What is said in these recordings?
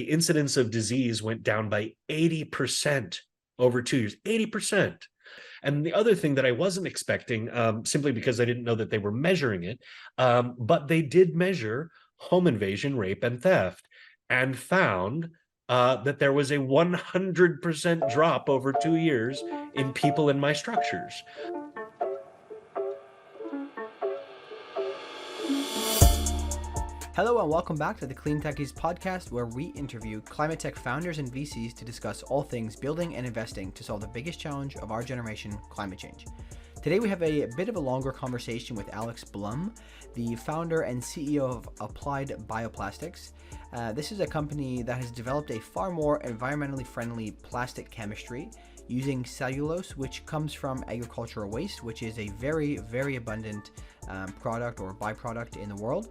the incidence of disease went down by 80% over 2 years, 80%. And the other thing that I wasn't expecting, simply because I didn't know that they were measuring it, but they did measure home invasion, rape, and theft, and found that there was a 100% drop over 2 years in people in my structures. Hello and welcome back to the Clean Techies podcast, where we interview climate tech founders and VCs to discuss all things building and investing to solve the biggest challenge of our generation, climate change. Today we have a bit of a longer conversation with Alex Blum, the founder and CEO of Applied Bioplastics. This is a company that has developed a far more environmentally friendly plastic chemistry using cellulose, which comes from agricultural waste, which is a very, very abundant product or byproduct in the world.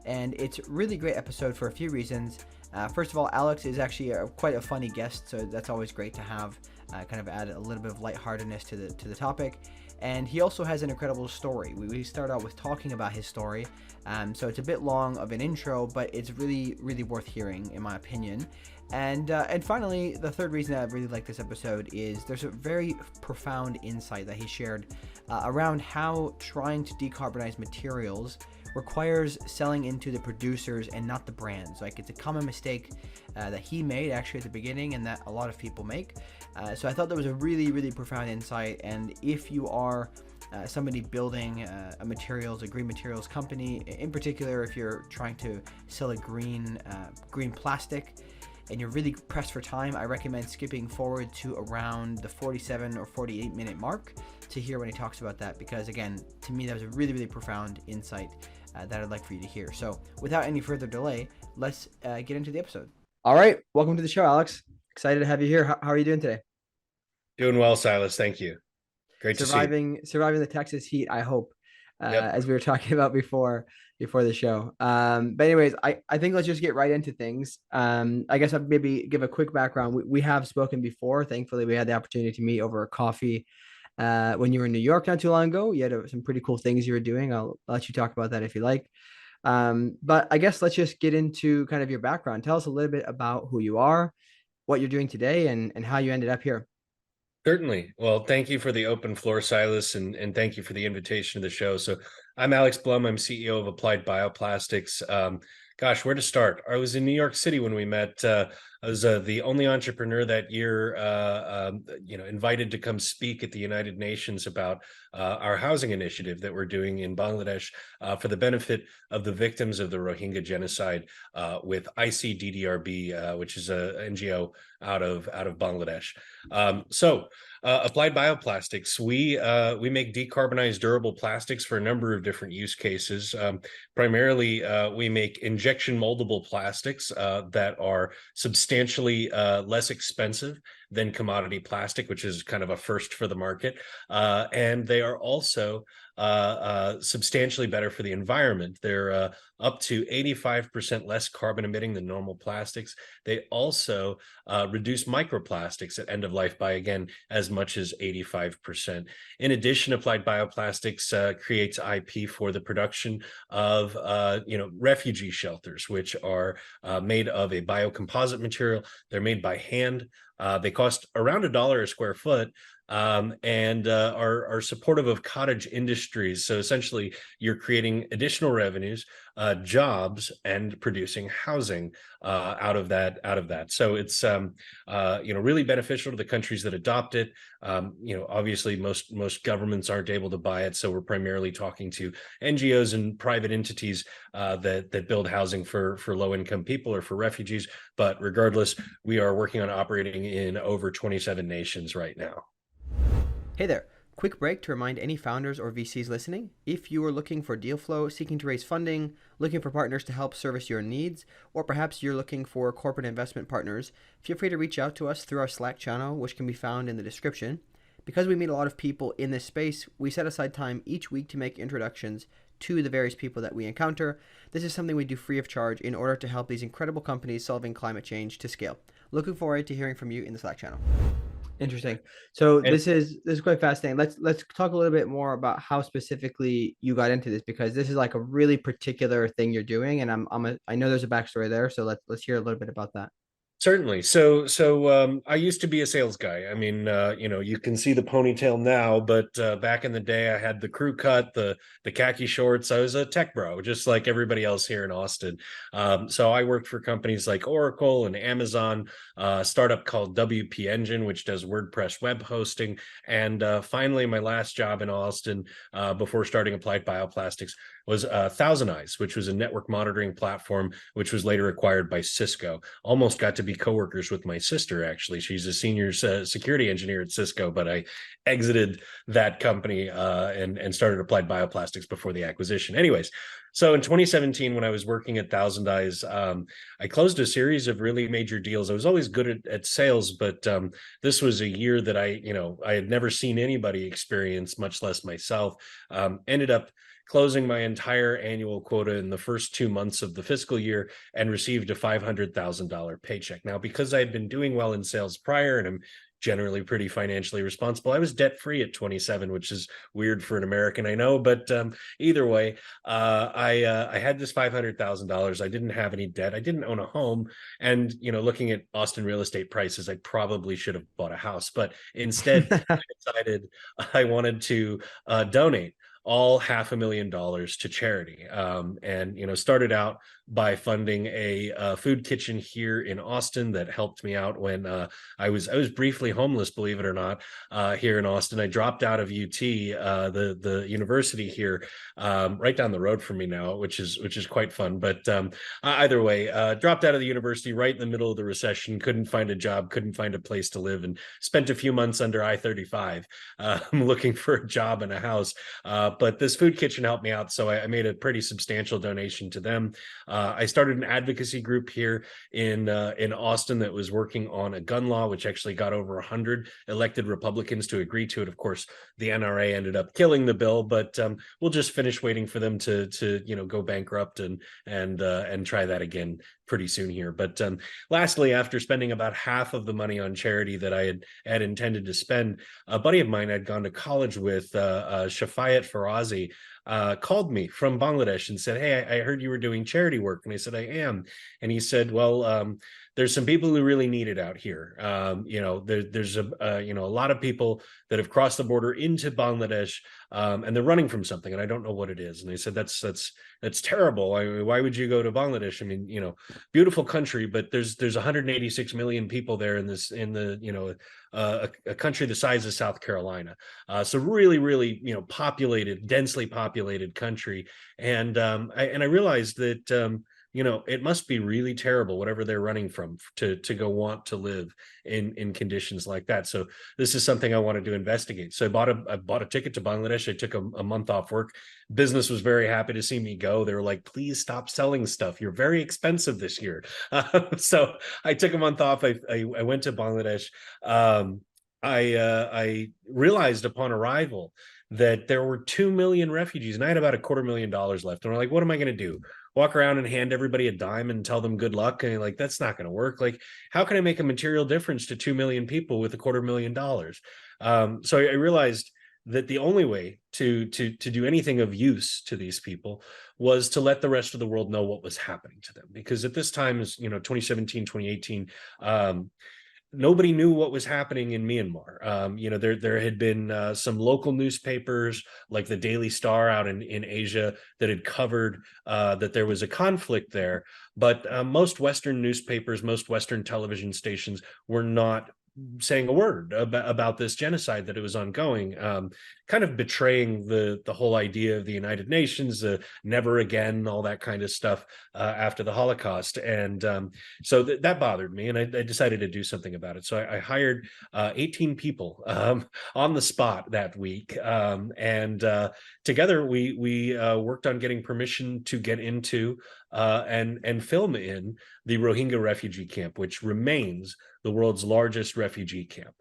And it's a really great episode for a few reasons. First of all, Alex is actually quite a funny guest, so that's always great to have, kind of add a little bit of lightheartedness to the topic. And he also has an incredible story. We start out with talking about his story, so it's a bit long of an intro, but it's really, really worth hearing, in my opinion. And finally, the third reason I really like this episode is there's a very profound insight that he shared around how trying to decarbonize materials requires selling into the producers and not the brands. Like, it's a common mistake that he made actually at the beginning, and that a lot of people make. So I thought that was a really, really profound insight. And if you are somebody building a green materials company, in particular, if you're trying to sell a green plastic and you're really pressed for time, I recommend skipping forward to around the 47 or 48 minute mark to hear when he talks about that, because again, to me, that was a really, really profound insight that I'd like for you to hear. So without any further delay, let's get into the episode. All right. Welcome to the show, Alex. Excited to have you here. How are you doing today? Doing well, Silas. Thank you. Great to see you. Surviving the Texas heat, I hope, Yep. as we were talking about before the show. But anyways, I think let's just get right into things. I guess I'll maybe give a quick background. We have spoken before. Thankfully, we had the opportunity to meet over a coffee when you were in New York not too long ago. You had some pretty cool things you were doing. I'll let you talk about that if you like. But I guess let's just get into kind of your background. Tell us a little bit about who you are, what you're doing today, and how you ended up here. Certainly. Well, thank you for the open floor, Silas, and thank you for the invitation to the show. So I'm Alex Blum. I'm CEO of Applied Bioplastics. Gosh, where to start? I was in New York City when we met. I was the only entrepreneur that year, invited to come speak at the United Nations about our housing initiative that we're doing in Bangladesh for the benefit of the victims of the Rohingya genocide with ICDDRB, which is an NGO out of Bangladesh. Applied Bioplastics, we make decarbonized durable plastics for a number of different use cases. Primarily, we make injection moldable plastics that are substantially less expensive than commodity plastic, which is kind of a first for the market. And they are also substantially better for the environment. They're up to 85% less carbon emitting than normal plastics. They also reduce microplastics at end of life by, again, as much as 85%. In addition, Applied Bioplastics creates IP for the production of refugee shelters, which are made of a biocomposite material. They're made by hand. They cost around $1 a square foot. And are supportive of cottage industries. So essentially, you're creating additional revenues, jobs, and producing housing out of that. So it's really beneficial to the countries that adopt it. Obviously, most governments aren't able to buy it, so we're primarily talking to NGOs and private entities that build housing for low-income people or for refugees. But regardless, we are working on operating in over 27 nations right now. Hey there. Quick break to remind any founders or VCs listening, if you are looking for deal flow, seeking to raise funding, looking for partners to help service your needs, or perhaps you're looking for corporate investment partners, feel free to reach out to us through our Slack channel, which can be found in the description. Because we meet a lot of people in this space, we set aside time each week to make introductions to the various people that we encounter. This is something we do free of charge in order to help these incredible companies solving climate change to scale. Looking forward to hearing from you in the Slack channel. Interesting. So this is quite fascinating. Let's talk a little bit more about how specifically you got into this, because this is like a really particular thing you're doing, and I know there's a backstory there. So let's hear a little bit about that. Certainly. So I used to be a sales guy. I mean, you can see the ponytail now, but back in the day, I had the crew cut, the khaki shorts. I was a tech bro, just like everybody else here in Austin. So I worked for companies like Oracle and Amazon, a startup called WP Engine, which does WordPress web hosting, and finally, my last job in Austin before starting Applied Bioplastics was Thousand Eyes, which was a network monitoring platform, which was later acquired by Cisco. Almost got to be coworkers with my sister. Actually, she's a senior security engineer at Cisco, but I exited that company and started Applied Bioplastics before the acquisition. Anyways, so in 2017, when I was working at Thousand Eyes, I closed a series of really major deals. I was always good at sales, but this was a year that I had never seen anybody experience, much less myself. Ended up closing my entire annual quota in the first 2 months of the fiscal year and received a $500,000 paycheck. Now, because I had been doing well in sales prior and I'm generally pretty financially responsible, I was debt free at 27, which is weird for an American, I know. But either way, I had this $500,000. I didn't have any debt. I didn't own a home. And, looking at Austin real estate prices, I probably should have bought a house. But instead, I decided I wanted to donate all $500,000 to charity, and started out by funding a food kitchen here in Austin that helped me out when I was briefly homeless, believe it or not, here in Austin. I dropped out of UT, the university here, right down the road from me now, which is quite fun. But either way, dropped out of the university right in the middle of the recession, couldn't find a job, couldn't find a place to live, and spent a few months under I-35 looking for a job and a house. But this food kitchen helped me out, so I made a pretty substantial donation to them. I started an advocacy group here in Austin that was working on a gun law, which actually got over 100 elected Republicans to agree to it. Of course, the NRA ended up killing the bill, but we'll just finish waiting for them to go bankrupt and try that again pretty soon here. But lastly, after spending about half of the money on charity that I had intended to spend, a buddy of mine I'd gone to college with, Shafayat Farazi, called me from Bangladesh and said, "Hey, I heard you were doing charity work." And I said, "I am." And he said, "Well, there's some people who really need it out here. There's a lot of people that have crossed the border into Bangladesh, and they're running from something, and I don't know what it is." And they said, "That's terrible. Why would you go to Bangladesh? I mean, beautiful country, but there's 186 million people there a country the size of South Carolina. So really, really, populated, densely populated country." And I realized that it must be really terrible, whatever they're running from, to go want to live in conditions like that. So this is something I wanted to investigate. So I bought a ticket to Bangladesh. I took a month off work. Business was very happy to see me go. They were like, "Please stop selling stuff. You're very expensive this year." So I took a month off. I went to Bangladesh. I realized upon arrival that there were 2 million refugees, and I had about $250,000 left. And we're like, "What am I going to do? Walk around and hand everybody a dime and tell them good luck?" And like, that's not going to work. Like, how can I make a material difference to 2 million people with $250,000? So I realized that the only way to do anything of use to these people was to let the rest of the world know what was happening to them. Because at this time, is 2017, 2018, nobody knew what was happening in Myanmar. There had been some local newspapers like the Daily Star out in Asia that had covered that there was a conflict there, but most Western newspapers, most Western television stations were not saying a word about this genocide that it was ongoing, kind of betraying the whole idea of the United Nations, never again, all that kind of stuff after the Holocaust. And so that bothered me, and I decided to do something about it. So I hired 18 people on the spot that week, and together we worked on getting permission to get into and film in the Rohingya refugee camp, which remains the world's largest refugee camp.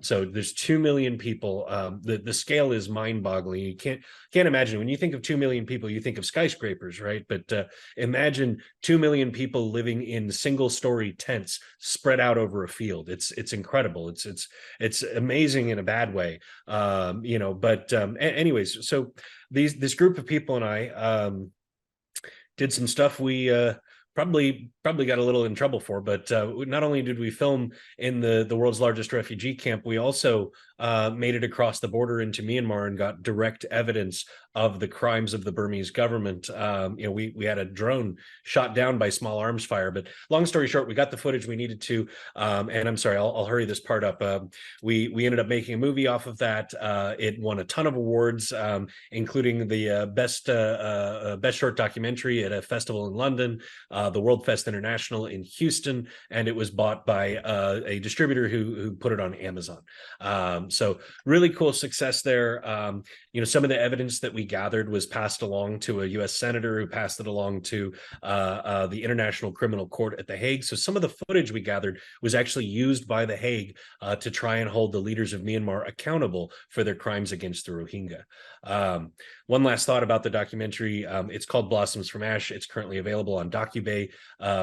So there's 2 million people. The scale is mind-boggling. You can't imagine. When you think of 2 million people, you think of skyscrapers, right? But imagine 2 million people living in single-story tents spread out over a field. It's incredible. It's amazing in a bad way. Anyways, so this group of people and I did some stuff we probably got a little in trouble for. But not only did we film in the world's largest refugee camp, we also made it across the border into Myanmar and got direct evidence of the crimes of the Burmese government. We had a drone shot down by small arms fire. But long story short, we got the footage we needed to. And I'm sorry, I'll hurry this part up. We ended up making a movie off of that. It won a ton of awards, including the best short documentary at a festival in London, the World Fest International in Houston, and it was bought by a distributor who put it on Amazon. So really cool success there. Some of the evidence that we gathered was passed along to a U.S. senator who passed it along to the International Criminal Court at The Hague. So some of the footage we gathered was actually used by The Hague to try and hold the leaders of Myanmar accountable for their crimes against the Rohingya. One last thought about the documentary. It's called Blossoms from Ash. It's currently available on DocuBay,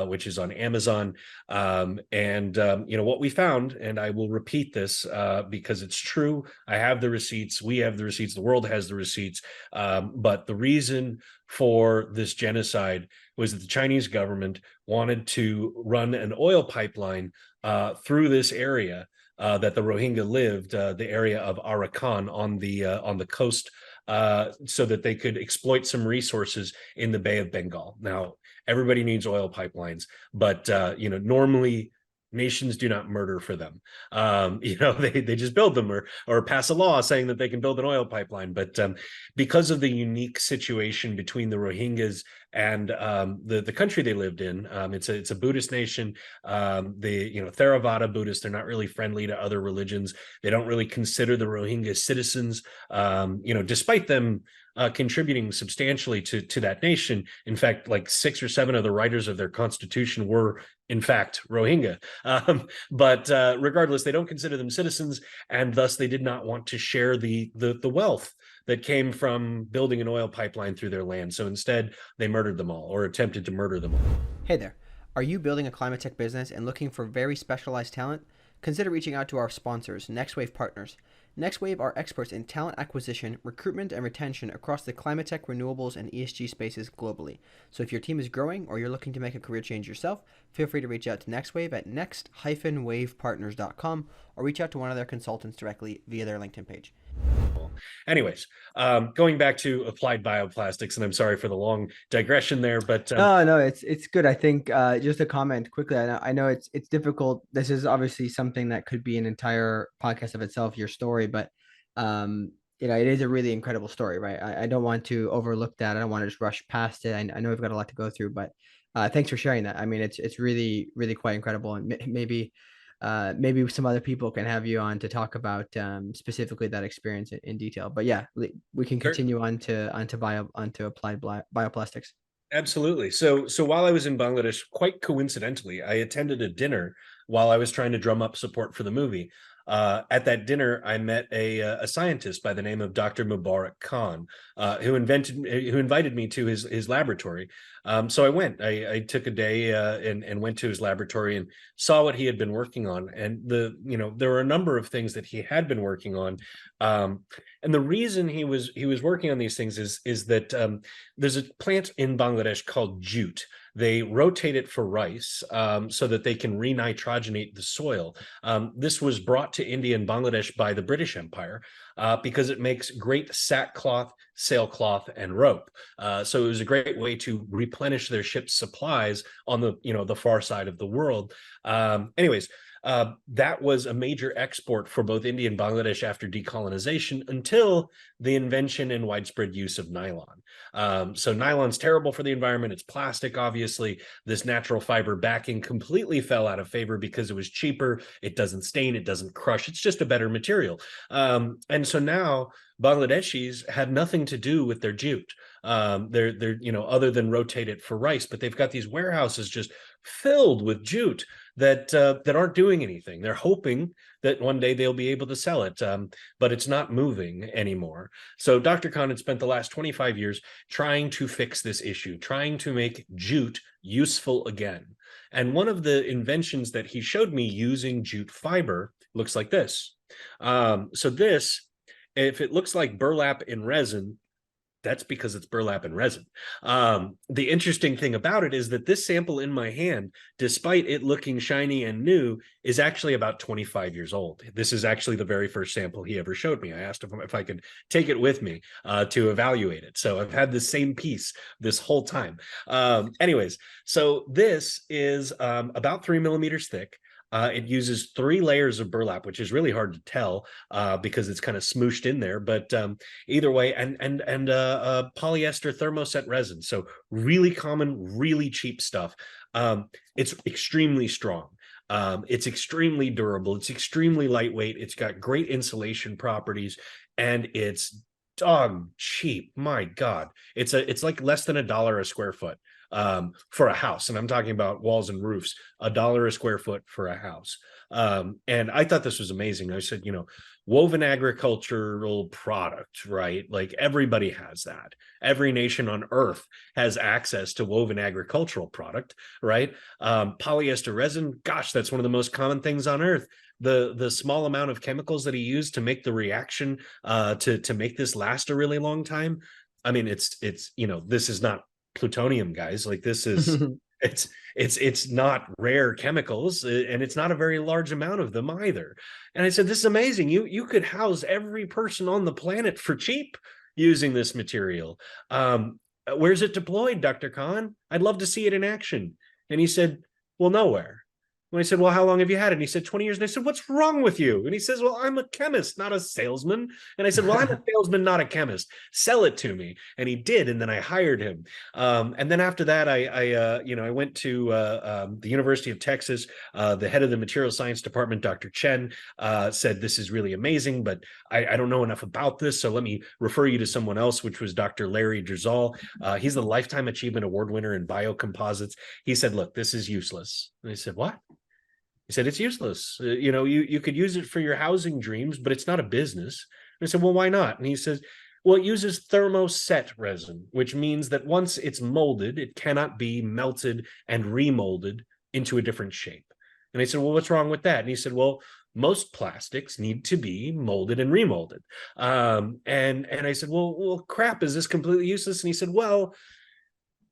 which is on Amazon. What we found, and I will repeat this because it's true. I have the receipts. We have the receipts. The world has the receipts. But the reason for this genocide was that the Chinese government wanted to run an oil pipeline through this area that the Rohingya lived, the area of Arakan on the coast, so that they could exploit some resources in the Bay of Bengal. Now, everybody needs oil pipelines, but normally nations do not murder for them. They just build them or pass a law saying that they can build an oil pipeline. But because of the unique situation between the Rohingyas and the country they lived in, it's a Buddhist nation. Theravada Buddhists, they're not really friendly to other religions. They don't really consider the Rohingya citizens, despite them contributing substantially to that nation. In fact, like 6 or 7 of the writers of their constitution were, in fact, Rohingya. But regardless, they don't consider them citizens, and thus they did not want to share the wealth that came from building an oil pipeline through their land. So instead, they murdered them all, or attempted to murder them all. Hey there. Are you building a climate tech business and looking for very specialized talent? Consider reaching out to our sponsors, NextWave Partners. NextWave are experts in talent acquisition, recruitment, and retention across the climate tech, renewables, and ESG spaces globally. So if your team is growing or you're looking to make a career change yourself, feel free to reach out to NextWave at next-wavepartners.com or reach out to one of their consultants directly via their LinkedIn page. Anyways, going back to Applied Bioplastics, and I'm sorry for the long digression there, but no, it's good. I think just a comment quickly. I know it's difficult. This is obviously something that could be an entire podcast of itself, your story, but it is a really incredible story, right? I don't want to overlook that. I don't want to just rush past it. I know we've got a lot to go through, but thanks for sharing that. I mean, it's really, really quite incredible, and maybe some other people can have you on to talk about specifically that experience in detail. But yeah, we can continue on to Applied Bioplastics. Absolutely. So while I was in Bangladesh, quite coincidentally, I attended a dinner while I was trying to drum up support for the movie. At that dinner, I met a scientist by the name of Dr. Mubarak Khan, who invited me to his laboratory. So I went. I took a day and went to his laboratory and saw what he had been working on. And there were a number of things that he had been working on. And the reason he was working on these things is that there's a plant in Bangladesh called jute. They rotate it for rice so that they can re-nitrogenate the soil. This was brought to India and Bangladesh by the British Empire because it makes great sackcloth, sailcloth, and rope. So it was a great way to replenish their ship's supplies on the far side of the world. That was a major export for both India and Bangladesh after decolonization until the invention and widespread use of nylon. So nylon's terrible for the environment. It's plastic, obviously. This natural fiber backing completely fell out of favor because it was cheaper. It doesn't stain. It doesn't crush. It's just a better material. And so now Bangladeshis had nothing to do with their jute. They're other than rotate it for rice, but they've got these warehouses just filled with jute that aren't doing anything. They're hoping that one day they'll be able to sell it, but it's not moving anymore. So Dr. Khan had spent the last 25 years trying to fix this issue, trying to make jute useful again. And one of the inventions that he showed me using jute fiber looks like this. So this, if it looks like burlap in resin, That's because it's burlap and resin. The interesting thing about it is that this sample in my hand, despite it looking shiny and new, is actually about 25 years old. This is actually the very first sample he ever showed me. I asked him if I could take it with me to evaluate it. So I've had the same piece this whole time. Anyways, so this is about 3 millimeters thick. It uses 3 layers of burlap, which is really hard to tell because it's kind of smooshed in there. But either way, and polyester thermoset resin. So really common, really cheap stuff. It's extremely strong. It's extremely durable. It's extremely lightweight. It's got great insulation properties, and it's dog cheap. My God, it's like less than $1 a square foot for a house, and I'm talking about walls and roofs. $1 a square foot for a house. And I thought this was amazing. I said, woven agricultural product, right? Like everybody has that. Every nation on earth has access to woven agricultural product, right? Polyester resin, gosh, that's one of the most common things on earth. The small amount of chemicals that he used to make the reaction to make this last a really long time. I mean, it's this is not plutonium, guys. Like this is it's not rare chemicals, and it's not a very large amount of them either. And I said, this is amazing. You could house every person on the planet for cheap using this material. Where's it deployed, Dr. Khan? I'd love to see it in action. And he said, well, nowhere. When I said, well, how long have you had it? And he said, 20 years. And I said, what's wrong with you? And he says, well, I'm a chemist, not a salesman. And I said, well, I'm a salesman, not a chemist. Sell it to me. And he did. And then I hired him. And then after that, I went to the University of Texas. The head of the material science department, Dr. Chen, said, this is really amazing, but I don't know enough about this. So let me refer you to someone else, which was Dr. Larry Drizal. He's the Lifetime Achievement Award winner in biocomposites. He said, look, this is useless. And I said, what? He said, it's useless. You could use it for your housing dreams, but it's not a business. And I said, well, why not? And he says, well, it uses thermoset resin, which means that once it's molded, it cannot be melted and remolded into a different shape. And I said, well, what's wrong with that? And he said, well, most plastics need to be molded and remolded. And I said, well, crap, is this completely useless? And he said, well,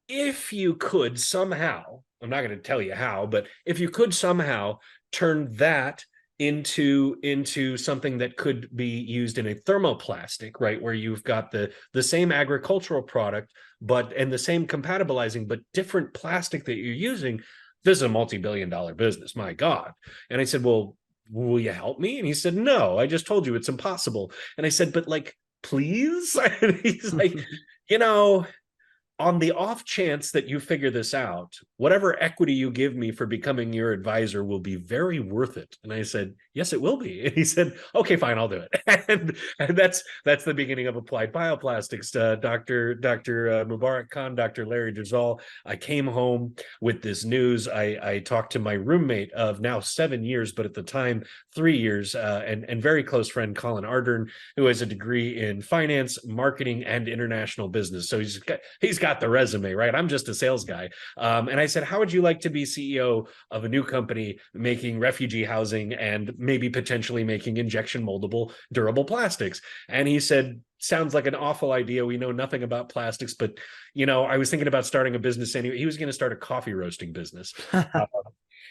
if you could somehow, I'm not going to tell you how, but if you could somehow turn that into something that could be used in a thermoplastic, right, where you've got the same agricultural product and the same compatibilizing but different plastic that you're using, this is a multi-billion-dollar business. My God. And I said, well, will you help me? And he said, no, I just told you it's impossible. And I said, but like, please. And he's like, on the off chance that you figure this out, whatever equity you give me for becoming your advisor will be very worth it. And I said, yes, it will be. And he said, okay, fine, I'll do it. And that's the beginning of Applied Bioplastics. Dr. Mubarak Khan, Dr. Larry Drizal. I came home with this news. I talked to my roommate of now 7 years, but at the time, 3 years, and very close friend, Colin Ardern, who has a degree in finance, marketing, and international business. So he's got the resume, right? I'm just a sales guy. And I said, how would you like to be CEO of a new company making refugee housing and maybe potentially making injection moldable durable plastics? And he said, sounds like an awful idea. We know nothing about plastics, but I was thinking about starting a business anyway. He was going to start a coffee roasting business.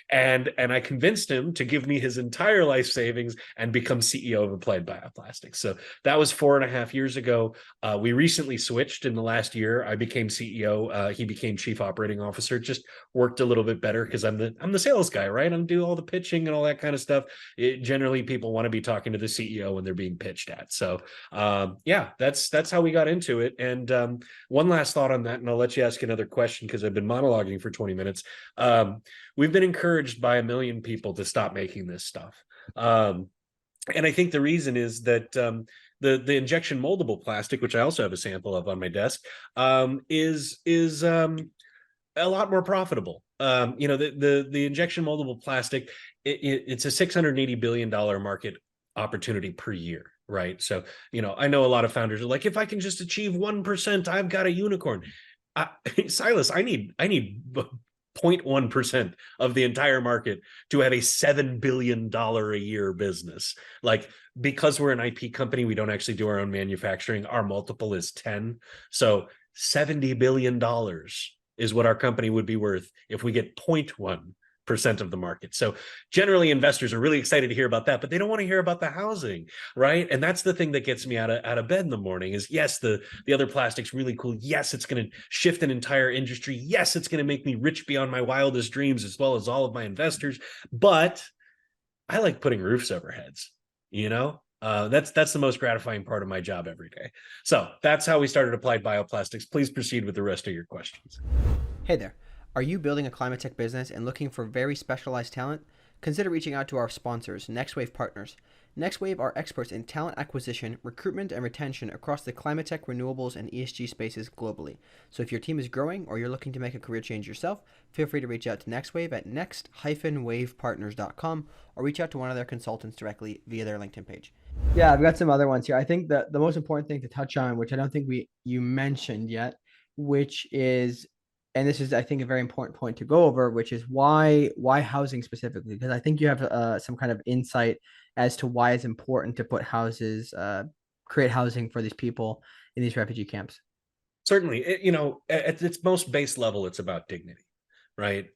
And I convinced him to give me his entire life savings and become CEO of Applied Bioplastics. So that was 4.5 years ago. We recently switched in the last year. I became CEO. He became chief operating officer. Just worked a little bit better because I'm the sales guy, right? I'm doing all the pitching and all that kind of stuff. Generally, people want to be talking to the CEO when they're being pitched at. So yeah, that's how we got into it. And one last thought on that, and I'll let you ask another question because I've been monologuing for 20 minutes. We've been encouraged by 1 million people to stop making this stuff. And I think the reason is that the injection moldable plastic, which I also have a sample of on my desk, is a lot more profitable. The injection moldable plastic, it's a $680 billion market opportunity per year. Right. So, I know a lot of founders are like, if I can just achieve 1%, I've got a unicorn. Silas, I need 0.1% of the entire market to have a $7 billion a year business. Like, because we're an IP company, we don't actually do our own manufacturing. Our multiple is 10. So $70 billion is what our company would be worth if we get 0.1% of the market. So generally investors are really excited to hear about that, but they don't want to hear about the housing, right? And that's the thing that gets me out of bed in the morning is, yes, the other plastic's really cool. Yes, it's going to shift an entire industry. Yes, it's going to make me rich beyond my wildest dreams, as well as all of my investors. But I like putting roofs over heads, you know? That's the most gratifying part of my job every day. So that's how we started Applied Bioplastics. Please proceed with the rest of your questions. Hey there. Are you building a climate tech business and looking for very specialized talent? Consider reaching out to our sponsors, NextWave Partners. NextWave are experts in talent acquisition, recruitment, and retention across the climate tech, renewables, and ESG spaces globally. So if your team is growing or you're looking to make a career change yourself, feel free to reach out to NextWave at next-wavepartners.com or reach out to one of their consultants directly via their LinkedIn page. Yeah, I've got some other ones here. I think that the most important thing to touch on, which I don't think you mentioned yet, which is, and this is, I think, a very important point to go over, which is why housing specifically, because I think you have some kind of insight as to why it's important to put create housing for these people in these refugee camps. Certainly, at its most base level, it's about dignity, right?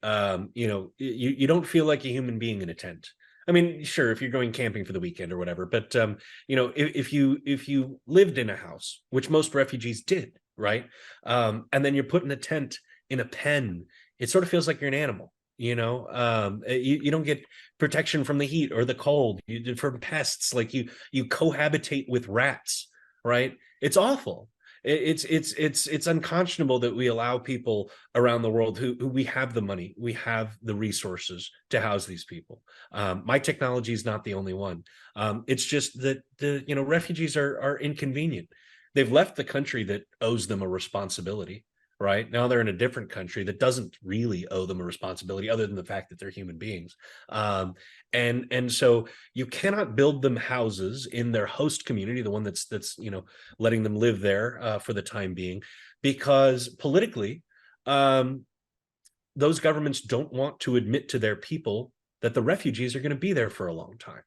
You don't feel like a human being in a tent. I mean, sure, if you're going camping for the weekend or whatever, but if you lived in a house, which most refugees did, right, and then you're put in a tent in a pen, it sort of feels like you're an animal. You don't get protection from the heat or the cold, from pests. Like you cohabitate with rats, right? It's awful. It's unconscionable that we allow people around the world who we have the money, we have the resources to house these people. My technology is not the only one. It's just that the refugees are inconvenient. They've left the country that owes them a responsibility. Right now, they're in a different country that doesn't really owe them a responsibility, other than the fact that they're human beings. And so you cannot build them houses in their host community, the one that's letting them live there for the time being, because politically, those governments don't want to admit to their people that the refugees are going to be there for a long time.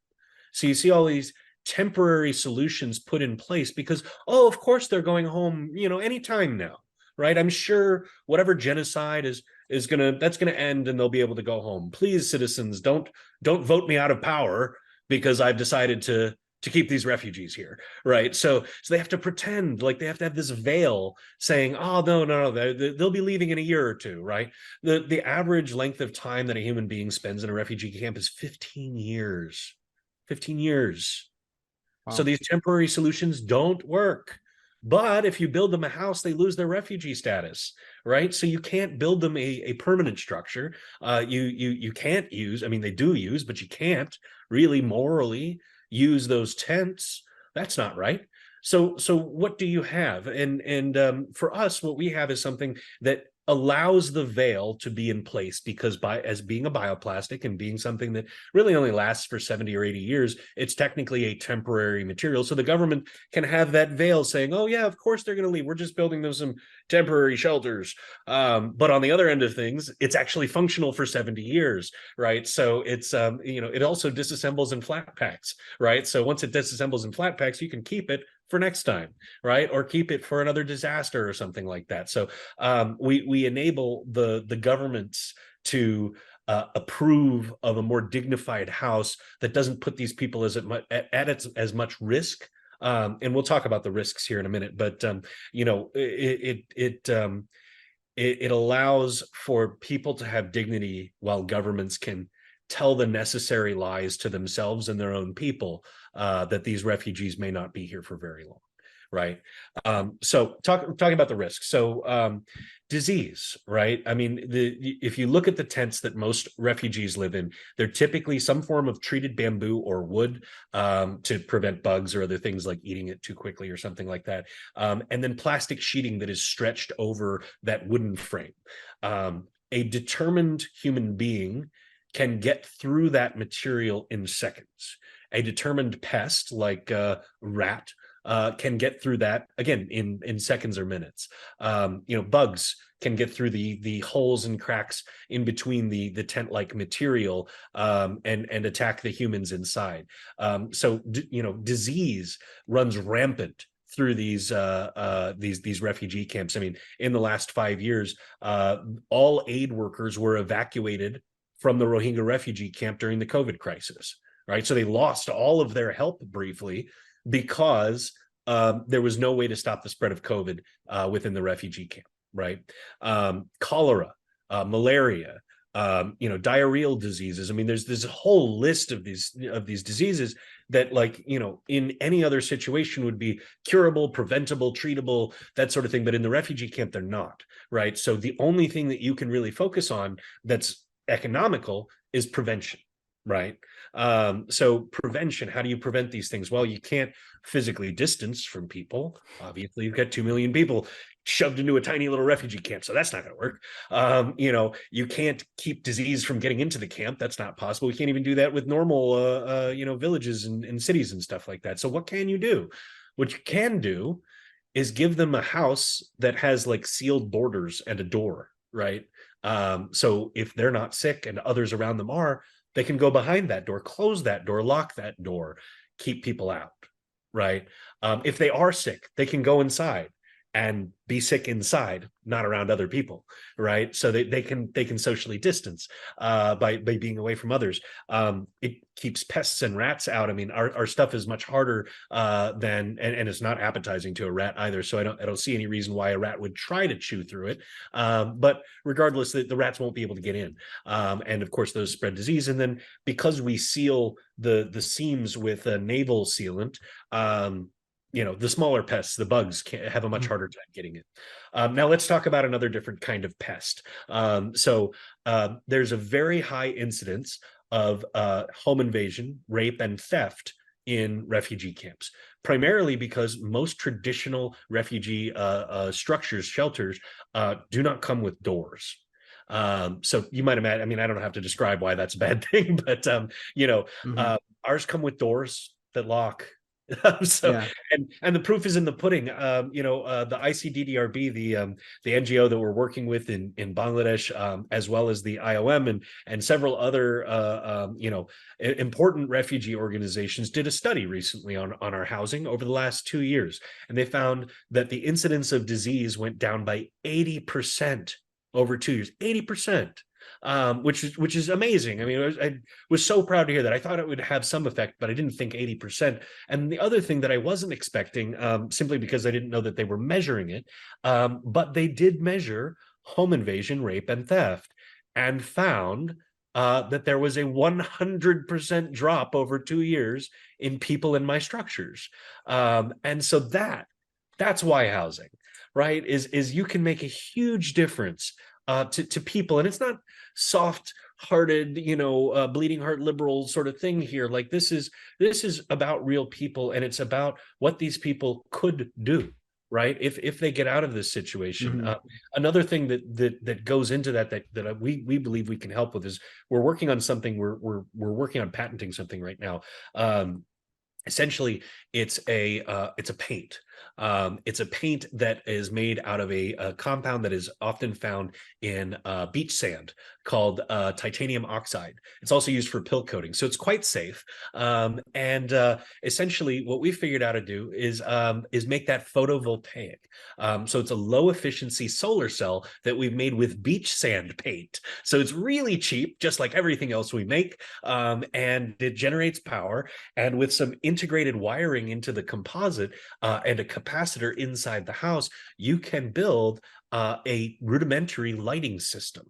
So you see all these temporary solutions put in place because, oh, of course they're going home, anytime now. Right, I'm sure whatever genocide that's gonna end, and they'll be able to go home. Please, citizens, don't vote me out of power because I've decided to keep these refugees here. Right, so they have to pretend, like they have to have this veil saying, oh no, they'll be leaving in a year or two. Right, the average length of time that a human being spends in a refugee camp is 15 years. 15 years. Wow. So these temporary solutions don't work. But if you build them a house, they lose their refugee status, right? So you can't build them a permanent structure. You can't use, I mean, they do use, but you can't really morally use those tents. That's not right. So what do you have? And for us, what we have is something that allows the veil to be in place, because as being a bioplastic and being something that really only lasts for 70 or 80 years, it's technically a temporary material. So the government can have that veil saying, oh yeah, of course they're going to leave. We're just building them some temporary shelters. But on the other end of things, it's actually functional for 70 years, right? So it's, it also disassembles in flat packs, right? So once it disassembles in flat packs, you can keep it for next time, right? Or keep it for another disaster or something like that. So we enable the governments to approve of a more dignified house that doesn't put these people as much risk. And we'll talk about the risks here in a minute, but it allows for people to have dignity while governments can tell the necessary lies to themselves and their own people that these refugees may not be here for very long, right? So talking about the risks. So disease, right? I mean, if you look at the tents that most refugees live in, they're typically some form of treated bamboo or wood to prevent bugs or other things like eating it too quickly or something like that. And then plastic sheeting that is stretched over that wooden frame. A determined human being can get through that material in seconds. A determined pest like a rat can get through that again in seconds or minutes. Bugs can get through the holes and cracks in between the tent-like material, and attack the humans inside. So disease runs rampant through these refugee camps. I mean, in the last 5 years, all aid workers were evacuated from the Rohingya refugee camp during the COVID crisis, right? So they lost all of their help briefly because there was no way to stop the spread of COVID within the refugee camp, right? Cholera, malaria, diarrheal diseases. I mean, there's a whole list of these diseases that, in any other situation would be curable, preventable, treatable, that sort of thing. But in the refugee camp, they're not, right? So the only thing that you can really focus on that's economical is prevention, right? So prevention, how do you prevent these things? Well, you can't physically distance from people. Obviously, you've got 2 million people shoved into a tiny little refugee camp, so that's not going to work. You can't keep disease from getting into the camp. That's not possible. We can't even do that with normal villages and cities and stuff like that. So what can you do? What you can do is give them a house that has sealed borders and a door, right? So if they're not sick and others around them are, they can go behind that door, close that door, lock that door, keep people out, right? If they are sick, they can go inside and be sick inside, not around other people, right? So they can socially distance by being away from others. It keeps pests and rats out. I mean, our stuff is much harder and it's not appetizing to a rat either. So I don't see any reason why a rat would try to chew through it. But regardless, the rats won't be able to get in. And of course, those spread disease. And then because we seal the seams with a naval sealant, the smaller pests, the bugs, can have a much harder time getting it. Now let's talk about another different kind of pest. There's a very high incidence of home invasion, rape, and theft in refugee camps, primarily because most traditional refugee structures, shelters, do not come with doors. So you might imagine, I mean, I don't have to describe why that's a bad thing, but ours come with doors that lock. Yeah. And the proof is in the pudding. The ICDDRB, the NGO that we're working with in Bangladesh, as well as the IOM and several other important refugee organizations, did a study recently on our housing over the last 2 years, and they found that the incidence of disease went down by 80% over 2 years. 80%. Which is amazing. I mean, I was so proud to hear that. I thought it would have some effect, but I didn't think 80%. And the other thing that I wasn't expecting, simply because I didn't know that they were measuring it, but they did measure home invasion, rape, and theft, and found that there was a 100% drop over 2 years in people in my structures. And so that's why housing, right, is you can make a huge difference to people. And it's not soft-hearted, bleeding heart liberal sort of thing here. This is about real people, and it's about what these people could do, right, if they get out of this situation. Another thing that goes into that we believe we can help with is we're working on something. We're working on patenting something right now. Essentially, it's a paint. It's a paint that is made out of a compound that is often found in beach sand called titanium oxide. It's also used for pill coating, so it's quite safe. And essentially, what we figured out to do is make that photovoltaic. So it's a low efficiency solar cell that we've made with beach sand paint. So it's really cheap, just like everything else we make, and it generates power. And with some integrated wiring into the composite and a capacitor inside the house, you can build a rudimentary lighting system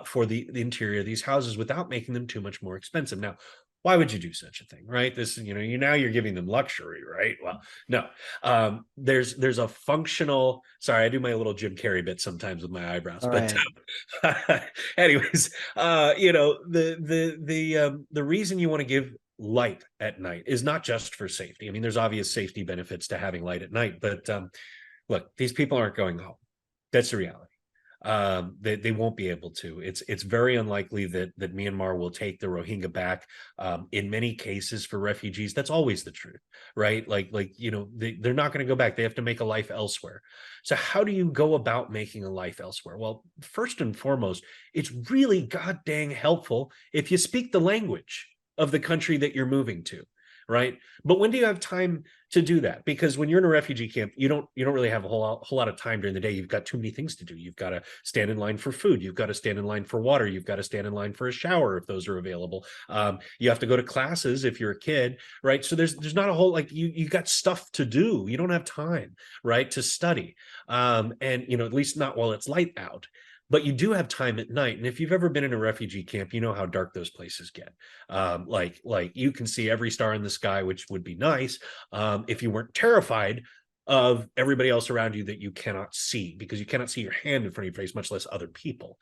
for the interior of these houses without making them too much more expensive. Now, why would you do such a thing, right? This, you're giving them luxury, right? Well, no. There's a functional. Sorry, I do my little Jim Carrey bit sometimes with my eyebrows. All but anyways, the reason you want to give light at night is not just for safety. I mean, there's obvious safety benefits to having light at night, but look, these people aren't going home. That's the reality. they won't be able to. It's very unlikely that Myanmar will take the Rohingya back. In many cases for refugees, that's always the truth, right? They're not going to go back. They have to make a life elsewhere. So how do you go about making a life elsewhere? Well, first and foremost, it's really god dang helpful if you speak the language of the country that you're moving to, right? But when do you have time to do that? Because when you're in a refugee camp, you don't really have a whole lot of time during the day. You've got too many things to do. You've got to stand in line for food. You've got to stand in line for water. You've got to stand in line for a shower if those are available. You have to go to classes if you're a kid, right? So there's not a whole, like, you got stuff to do. You don't have time, right, to study, and at least not while it's light out. But you do have time at night. And if you've ever been in a refugee camp, you know how dark those places get. Like you can see every star in the sky, which would be nice, if you weren't terrified of everybody else around you that you cannot see, because you cannot see your hand in front of your face, much less other people.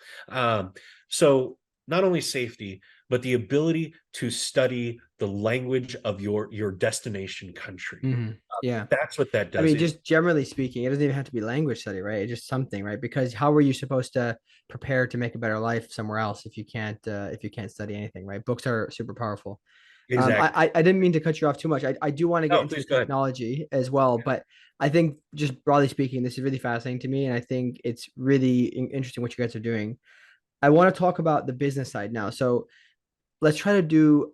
So not only safety, but the ability to study the language of your destination country. Yeah. That's what that I does. mean, just generally speaking, it doesn't even have to be language study, right? It's just something, right? Because how are you supposed to prepare to make a better life somewhere else if you can't study anything, right? Books are super powerful. Exactly. I didn't mean to cut you off too much. I do want to get Oh, into the please go ahead. technology as well, but I think just broadly speaking, this is really fascinating to me, and I think it's really interesting what you guys are doing. I want to talk about the business side now. So let's try to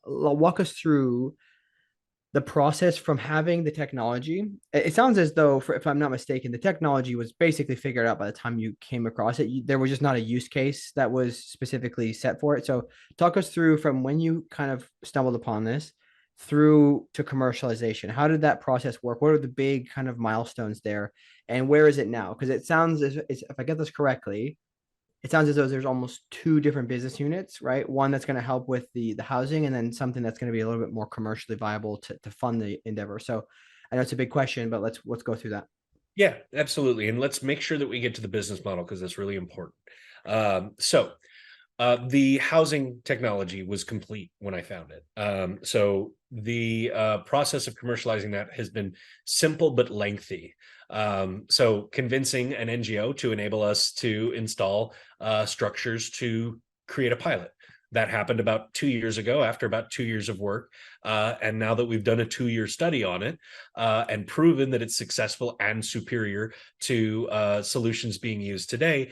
walk us through the process from having the technology. It sounds as though, if I'm not mistaken, the technology was basically figured out by the time you came across it. There was just not a use case that was specifically set for it. So talk us through from when you kind of stumbled upon this through to commercialization. How did that process work? What are the big kind of milestones there? And where is it now? Because it sounds if I get this correctly, it sounds as though there's almost two different business units, right? One that's going to help with the housing, and then something that's going to be a little bit more commercially viable to fund the endeavor. So I know it's a big question, but let's go through that. Yeah, absolutely. And let's make sure that we get to the business model because that's really important. So the housing technology was complete when I found it. So the process of commercializing that has been simple but lengthy. So convincing an NGO to enable us to install structures to create a pilot. That happened about 2 years ago after about 2 years of work. And now that we've done a 2-year study on it and proven that it's successful and superior to solutions being used today,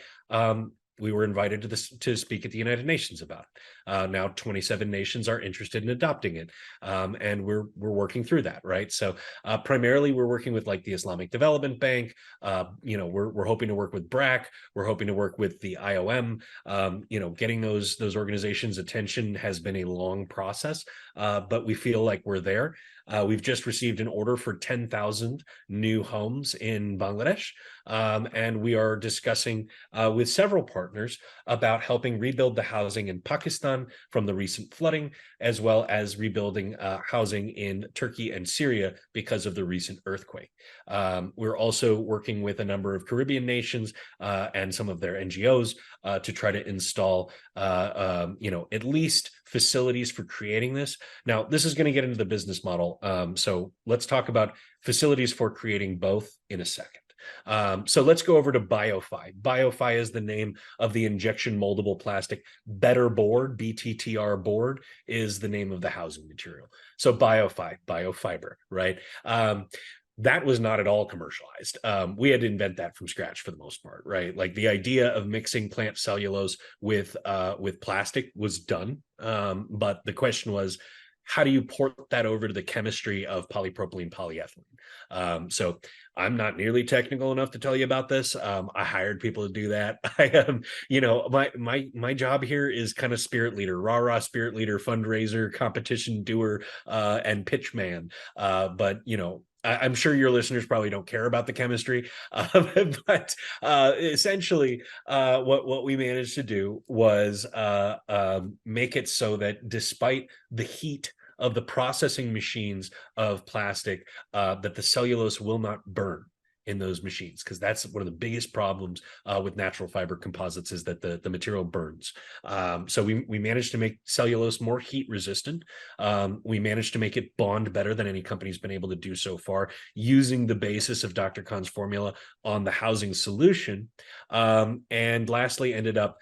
we were invited to speak at the United Nations about it. Now 27 nations are interested in adopting it, and we're working through that, right? So primarily we're working with like the Islamic Development Bank. We're hoping to work with BRAC. We're hoping to work with the IOM. Getting those organizations' attention has been a long process, but we feel like we're there. We've just received an order for 10,000 new homes in Bangladesh, and we are discussing with several partners about helping rebuild the housing in Pakistan from the recent flooding, as well as rebuilding housing in Turkey and Syria because of the recent earthquake. We're also working with a number of Caribbean nations and some of their NGOs to try to install, at least facilities for creating this. Now, this is going to get into the business model. So let's talk about facilities for creating both in a second. So let's go over to BioFi. BioFi is the name of the injection moldable plastic. Better board, BTTR board, is the name of the housing material. So BioFi, biofiber, right? That was not at all commercialized. We had to invent that from scratch for the most part, right? Like the idea of mixing plant cellulose with plastic was done, but the question was, how do you port that over to the chemistry of polypropylene polyethylene? So I'm not nearly technical enough to tell you about this. I hired people to do that. I am, my job here is kind of spirit leader, rah spirit leader, fundraiser, competition doer, and pitch man. But I'm sure your listeners probably don't care about the chemistry, but essentially, what we managed to do was make it so that despite the heat of the processing machines of plastic, that the cellulose will not burn. in those machines, because that's one of the biggest problems with natural fiber composites, is that the material burns. So we managed to make cellulose more heat resistant. We managed to make it bond better than any company's been able to do so far, using the basis of Dr. Kahn's formula on the housing solution. And lastly, ended up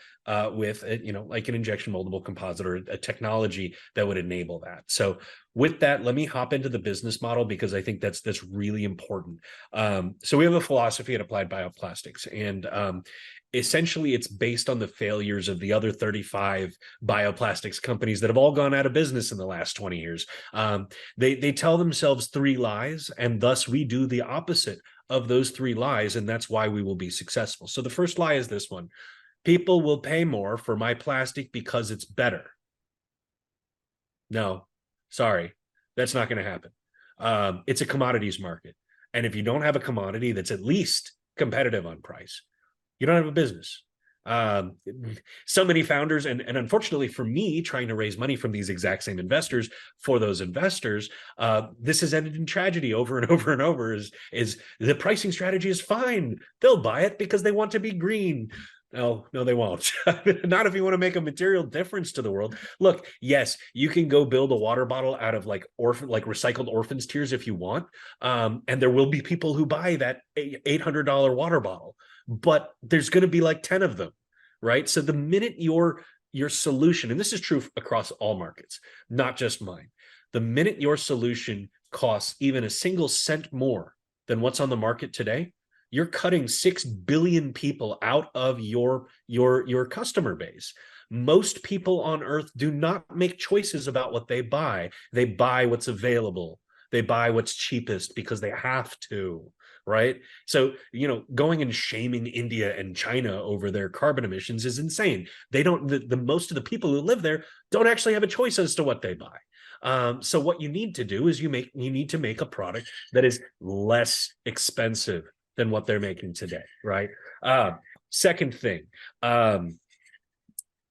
with like an injection moldable composite, or a technology that would enable that. So with that, let me hop into the business model, because I think that's really important. So we have a philosophy at Applied Bioplastics, and essentially it's based on the failures of the other 35 bioplastics companies that have all gone out of business in the last 20 years. They tell themselves 3 lies, and thus we do the opposite of those 3 lies, and that's why we will be successful. So the first lie is this one: people will pay more for my plastic because it's better. No, sorry, that's not going to happen. It's a commodities market. And if you don't have a commodity that's at least competitive on price, you don't have a business. So many founders, and unfortunately for me, trying to raise money from these exact same investors for those investors, this has ended in tragedy over and over and over. Is the pricing strategy is fine. They'll buy it because they want to be green. No, they won't. Not if you want to make a material difference to the world. Look, yes, you can go build a water bottle out of like recycled orphans' tears if you want. And there will be people who buy that $800 water bottle, but there's going to be like 10 of them, right? So the minute your solution, and this is true across all markets, not just mine, the minute your solution costs even a single cent more than what's on the market today, you're cutting 6 billion people out of your customer base. Most people on earth do not make choices about what they buy. They buy what's available. They buy what's cheapest because they have to, right? So, going and shaming India and China over their carbon emissions is insane. They don't, the most of the people who live there don't actually have a choice as to what they buy. So what you need to do is you need to make a product that is less expensive than what they're making today, right? Second thing,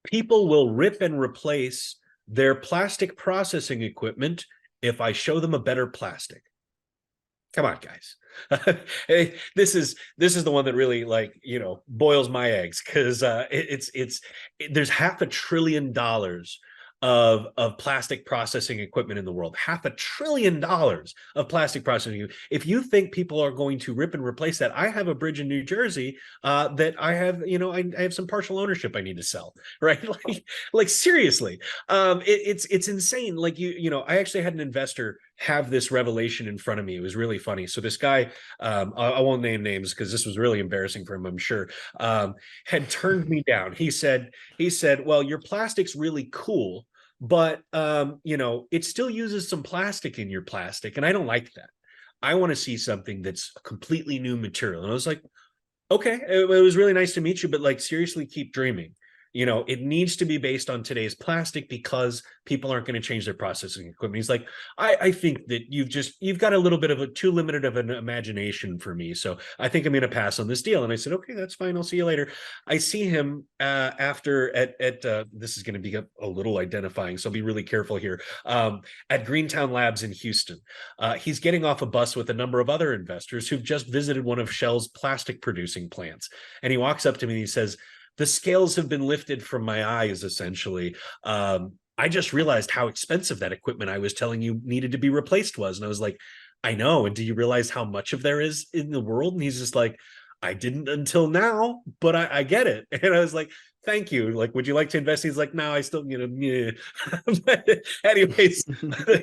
people will rip and replace their plastic processing equipment if I show them a better plastic. Come on, guys. This is the one that really boils my eggs, because there's $500 billion of plastic processing equipment in the world. $500 billion of plastic processing. If you think people are going to rip and replace that, I have a bridge in New Jersey that I have, I have some partial ownership I need to sell, right? Like seriously, it's insane. Like I actually had an investor have this revelation in front of me. It was really funny. So this guy, I won't name names because this was really embarrassing for him, I'm sure, had turned me down. He said, well, your plastic's really cool, but it still uses some plastic in your plastic, and I don't like that. I want to see something that's a completely new material. And I was like, okay, it was really nice to meet you, but seriously, keep dreaming. It needs to be based on today's plastic, because people aren't going to change their processing equipment. He's like, I think that you've got a little bit of too limited of an imagination for me. So I think I'm going to pass on this deal. And I said, okay, that's fine. I'll see you later. I see him after at this is going to be a little identifying, so be really careful here. At Greentown Labs in Houston. He's getting off a bus with a number of other investors who've just visited one of Shell's plastic producing plants. And he walks up to me and he says, the scales have been lifted from my eyes, essentially. I just realized how expensive that equipment I was telling you needed to be replaced was. And I was like, I know. And do you realize how much of there is in the world? And he's just like, I didn't until now, but I get it. And I was like, thank you. Like, would you like to invest? He's like, no, I still, yeah. Anyways,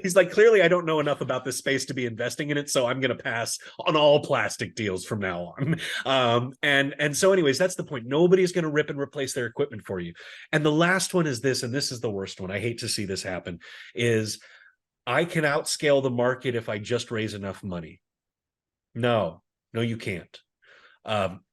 he's like, clearly I don't know enough about this space to be investing in it, so I'm going to pass on all plastic deals from now on. And so anyways, that's the point. Nobody's going to rip and replace their equipment for you. And the last one is this, and this is the worst one. I hate to see this happen, is I can outscale the market if I just raise enough money. No, you can't.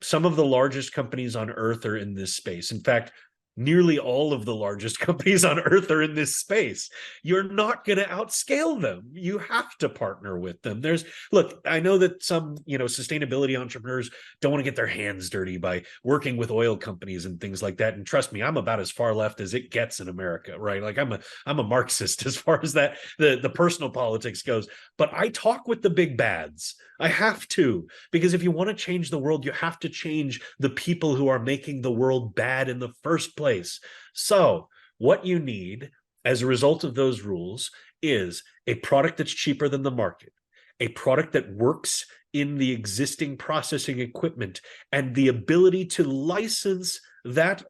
Some of the largest companies on earth are in this space. In fact, nearly all of the largest companies on earth are in this space. You're not going to outscale them. You have to partner with them. Look, I know that some, sustainability entrepreneurs don't want to get their hands dirty by working with oil companies and things like that. And trust me, I'm about as far left as it gets in America, right? Like I'm a Marxist as far as that, the personal politics goes, but I talk with the big bads. I have to, because if you want to change the world, you have to change the people who are making the world bad in the first place. So what you need as a result of those rules is a product that's cheaper than the market, a product that works in the existing processing equipment, and the ability to license that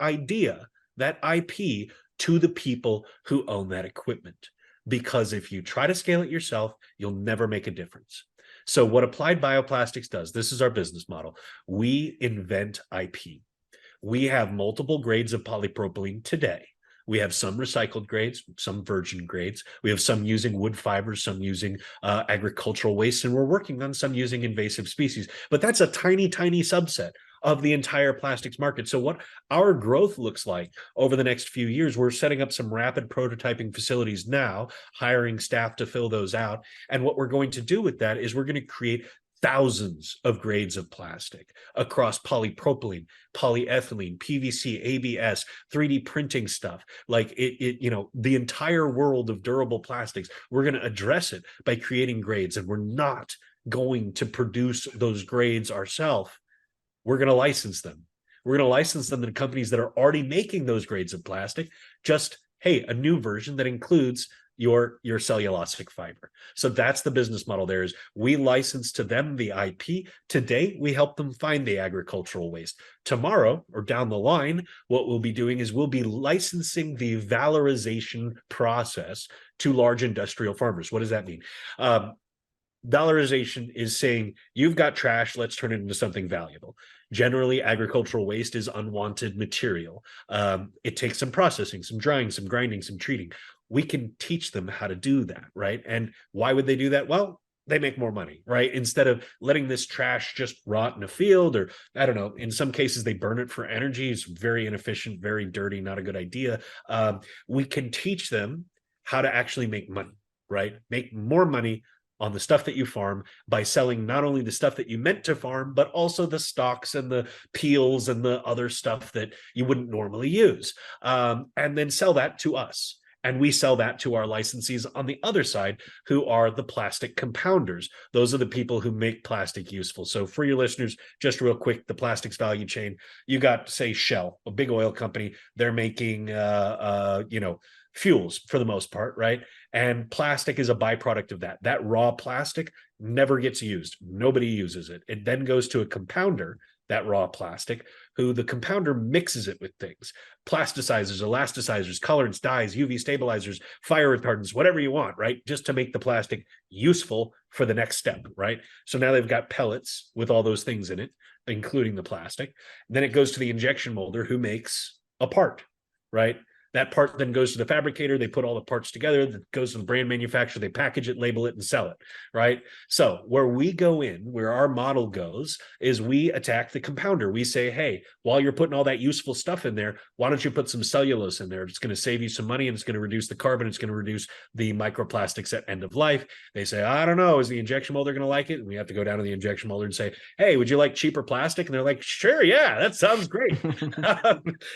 idea, that IP, to the people who own that equipment. Because if you try to scale it yourself, you'll never make a difference. So what Applied Bioplastics does, this is our business model. We invent IP. We have multiple grades of polypropylene today. We have some recycled grades, some virgin grades. We have some using wood fibers, some using agricultural waste, and we're working on some using invasive species. But that's a tiny, tiny subset of the entire plastics market. So what our growth looks like over the next few years, we're setting up some rapid prototyping facilities now, hiring staff to fill those out. And what we're going to do with that is we're going to create thousands of grades of plastic across polypropylene, polyethylene, PVC, ABS, 3D printing stuff, like the entire world of durable plastics. We're going to address it by creating grades, and we're not going to produce those grades ourselves. We're going to license them. We're going to license them to companies that are already making those grades of plastic. Just, hey, a new version that includes your cellulosic fiber. So that's the business model. There is, we license to them the IP. Today, we help them find the agricultural waste. Tomorrow, or down the line, what we'll be doing is we'll be licensing the valorization process to large industrial farmers. What does that mean? Valorization is saying, you've got trash, let's turn it into something valuable. Generally, agricultural waste is unwanted material. It takes some processing, some drying, some grinding, some treating. We can teach them how to do that, right? And why would they do that? Well, they make more money, right? Instead of letting this trash just rot in a field, or I don't know, in some cases they burn it for energy. It's very inefficient, very dirty, not a good idea. We can teach them how to actually make money, right? Make more money on the stuff that you farm by selling not only the stuff that you meant to farm, but also the stalks and the peels and the other stuff that you wouldn't normally use, and then sell that to us. And we sell that to our licensees on the other side, who are the plastic compounders. Those are the people who make plastic useful. So for your listeners, just real quick, the plastics value chain, you got, say, Shell, a big oil company. They're making, fuels for the most part, right? And plastic is a byproduct of that. That raw plastic never gets used. Nobody uses it. It then goes to a compounder, that raw plastic, who the compounder mixes it with things, plasticizers, elasticizers, colorants, dyes, UV stabilizers, fire retardants, whatever you want, right? Just to make the plastic useful for the next step, right? So now they've got pellets with all those things in it, including the plastic. Then it goes to the injection molder, who makes a part, right? That part then goes to the fabricator. They put all the parts together. That goes to the brand manufacturer. They package it, label it, and sell it, right? So where we go in, where our model goes, is we attack the compounder. We say, hey, while you're putting all that useful stuff in there, why don't you put some cellulose in there? It's going to save you some money, and it's going to reduce the carbon. It's going to reduce the microplastics at end of life. They say, I don't know, is the injection molder going to like it? And we have to go down to the injection molder and say, hey, would you like cheaper plastic? And they're like, sure, yeah, that sounds great.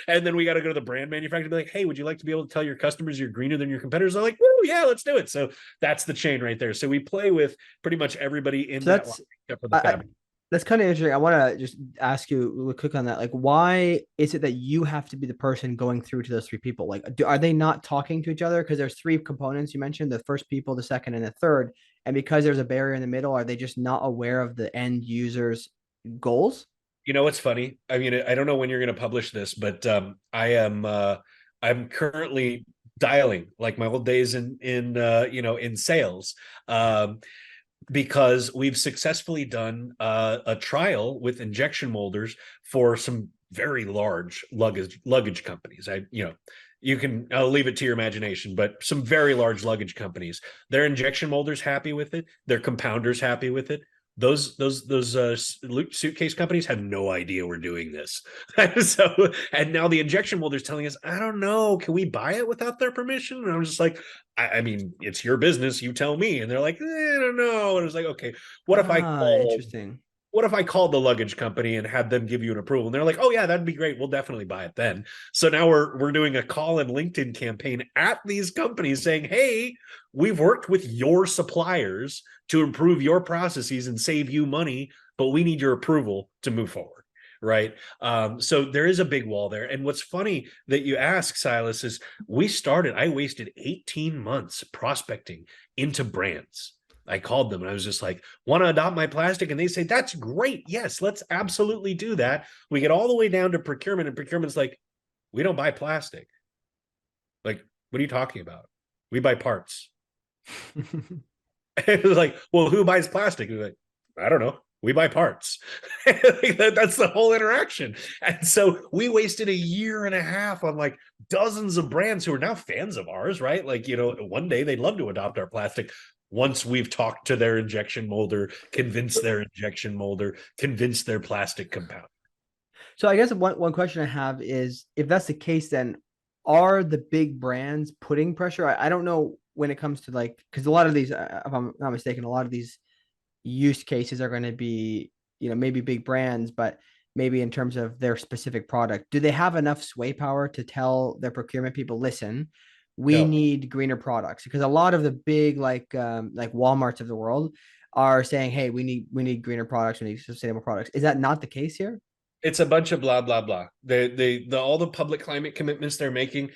And then we got to go to the brand manufacturer and be like, hey, would you like to be able to tell your customers you're greener than your competitors? They're like, woo, yeah, let's do it. So that's the chain right there. So we play with pretty much everybody in that line, except for the fabric. That's kind of interesting. I want to just ask you real quick on that. Like, why is it that you have to be the person going through to those three people? Like, are they not talking to each other? Because there's three components you mentioned: the first people, the second, and the third. And because there's a barrier in the middle, are they just not aware of the end user's goals? You know what's funny? I mean, I don't know when you're going to publish this, but I'm currently dialing like my old days in sales, because we've successfully done a trial with injection molders for some very large luggage companies. I'll leave it to your imagination, but some very large luggage companies, their injection molders happy with it, their compounders happy with it. Those suitcase companies have no idea we're doing this. So, and now the injection molder's telling us, I don't know, can we buy it without their permission? And I'm just like, I mean, it's your business, you tell me. And they're like, I don't know. And it's like, okay, what if I call Interesting. what if I called the luggage company and had them give you an approval? And they're like, oh yeah, that'd be great. We'll definitely buy it then. So now we're doing a call and LinkedIn campaign at these companies saying, hey, we've worked with your suppliers to improve your processes and save you money, but we need your approval to move forward. Right. So there is a big wall there. And what's funny that you ask, Silas, is I wasted 18 months prospecting into brands. I called them and I was just like, want to adopt my plastic? And they say, that's great. Yes, let's absolutely do that. We get all the way down to procurement, and procurement's like, we don't buy plastic. Like, what are you talking about? We buy parts. It was like, well, who buys plastic? Like, I don't know. We buy parts. That's the whole interaction. And so we wasted a year and a half on like dozens of brands who are now fans of ours, right? Like, one day they'd love to adopt our plastic once we've talked to their injection molder, convinced their injection molder, convinced their plastic compound. So I guess one question I have is, if that's the case, then are the big brands putting pressure? I don't know when it comes to like, because a lot of these, if I'm not mistaken, a lot of these use cases are going to be, maybe big brands, but maybe in terms of their specific product, do they have enough sway power to tell their procurement people, listen, we No, need greener products? Because a lot of the big like Walmarts of the world are saying, hey, we need greener products, we need sustainable products. Is that not the case here? it's a bunch of blah blah blah. All the public climate commitments they're making.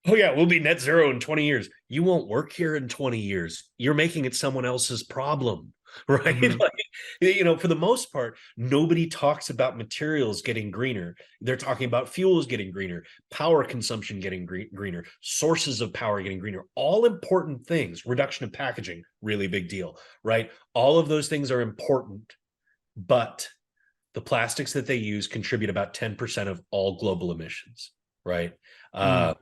Oh yeah, we'll be net zero in 20 years. You won't work here in 20 years. You're making it someone else's problem, right? Mm-hmm. Like, for the most part, nobody talks about materials getting greener. They're talking about fuels getting greener, power consumption getting greener, sources of power getting greener. All important things. Reduction of packaging, really big deal, right? All of those things are important, but the plastics that they use contribute about 10% of all global emissions, right? Mm.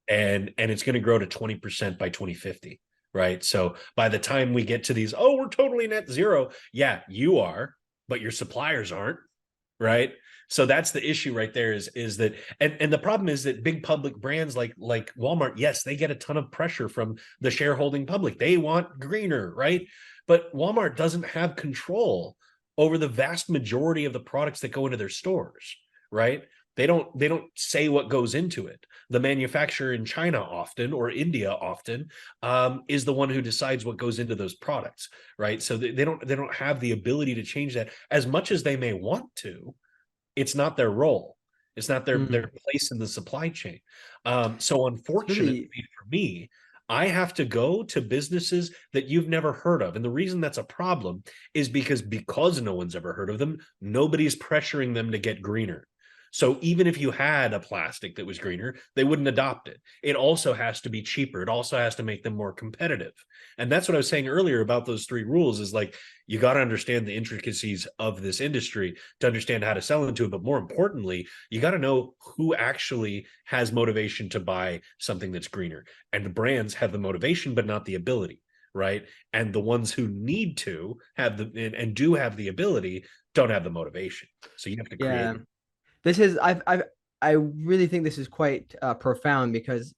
And it's going to grow to 20% by 2050, right? So by the time we get to these, oh, we're totally net zero. Yeah, you are, but your suppliers aren't, right? So that's the issue right there is that, and the problem is that big public brands like Walmart, yes, they get a ton of pressure from the shareholding public. They want greener, right? But Walmart doesn't have control over the vast majority of the products that go into their stores, right? They don't say what goes into it. The manufacturer in China often, or India often, is the one who decides what goes into those products, right? So they don't have the ability to change that as much as they may want to. It's not their role. It's not their Mm. place in the supply chain. So It's unfortunately really, for me, I have to go to businesses that you've never heard of. And the reason that's a problem is because no one's ever heard of them, nobody's pressuring them to get greener. So even if you had a plastic that was greener, they wouldn't adopt it. It also has to be cheaper. It also has to make them more competitive. And that's what I was saying earlier about those three rules is like, you got to understand the intricacies of this industry to understand how to sell into it. But more importantly, you got to know who actually has motivation to buy something that's greener. And the brands have the motivation, but not the ability, right? And the ones who need to have and do have the ability don't have the motivation. So you have to create yeah. it. This is I really think this is quite profound, because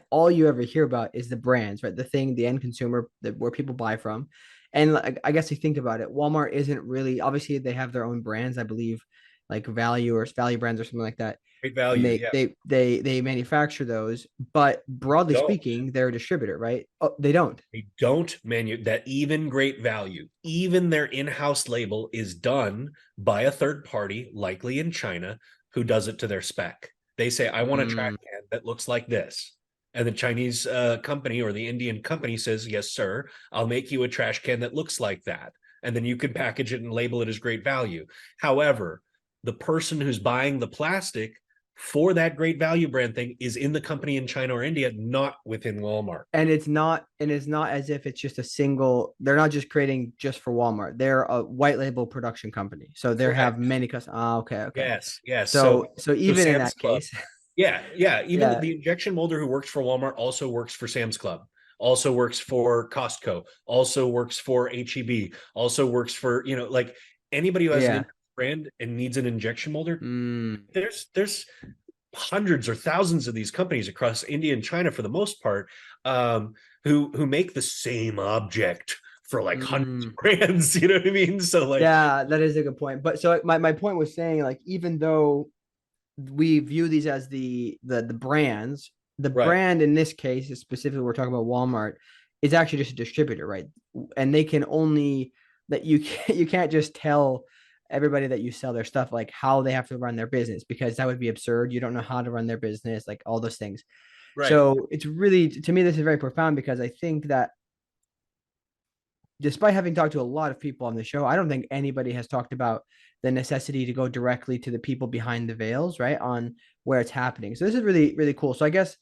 all you ever hear about is the brands, right? The thing, the end consumer, where people buy from. And like, I guess you think about it, Walmart isn't really, obviously they have their own brands, I believe, like value brands or something like that. Great And value. they Yeah. they they they manufacture those, but broadly Don't. speaking, they're a distributor, right? Oh, they don't. They don't that even great value, even their in-house label is done by a third party, likely in China, who does it to their spec. They say, I want a trash Mm. can that looks like this. And the Chinese company or the Indian company says, yes, sir, I'll make you a trash can that looks like that. And then you can package it and label it as great value. However, the person who's buying the plastic for that great value brand thing is in the company in China or India, not within Walmart. And it's not as if it's just a single, they're not just creating just for Walmart. They're a white label production company. So they have Correct. many customers. Oh, okay. Yes, yes. So So even in Sam's that Club. case, Yeah, yeah. Even yeah, the injection molder who works for Walmart also works for Sam's Club, also works for Costco, also works for HEB, also works for, like anybody who has an yeah. brand and needs an injection molder. Mm. There's hundreds or thousands of these companies across India and China for the most part, who make the same object for like hundreds of Mm. brands. You know what I mean? So like, Yeah, that is a good point. But so my point was saying, like, even though we view these as the brands, the right, brand in this case, specifically we're talking about Walmart, is actually just a distributor, right? And they can only that you can't just tell everybody that you sell their stuff like how they have to run their business, because that would be absurd. You don't know how to run their business, like all those things. right. So it's really, to me, this is very profound, because I think that despite having talked to a lot of people on the show, I don't think anybody has talked about the necessity to go directly to the people behind the veils, right, on where it's happening. So this is really, really cool. So I guess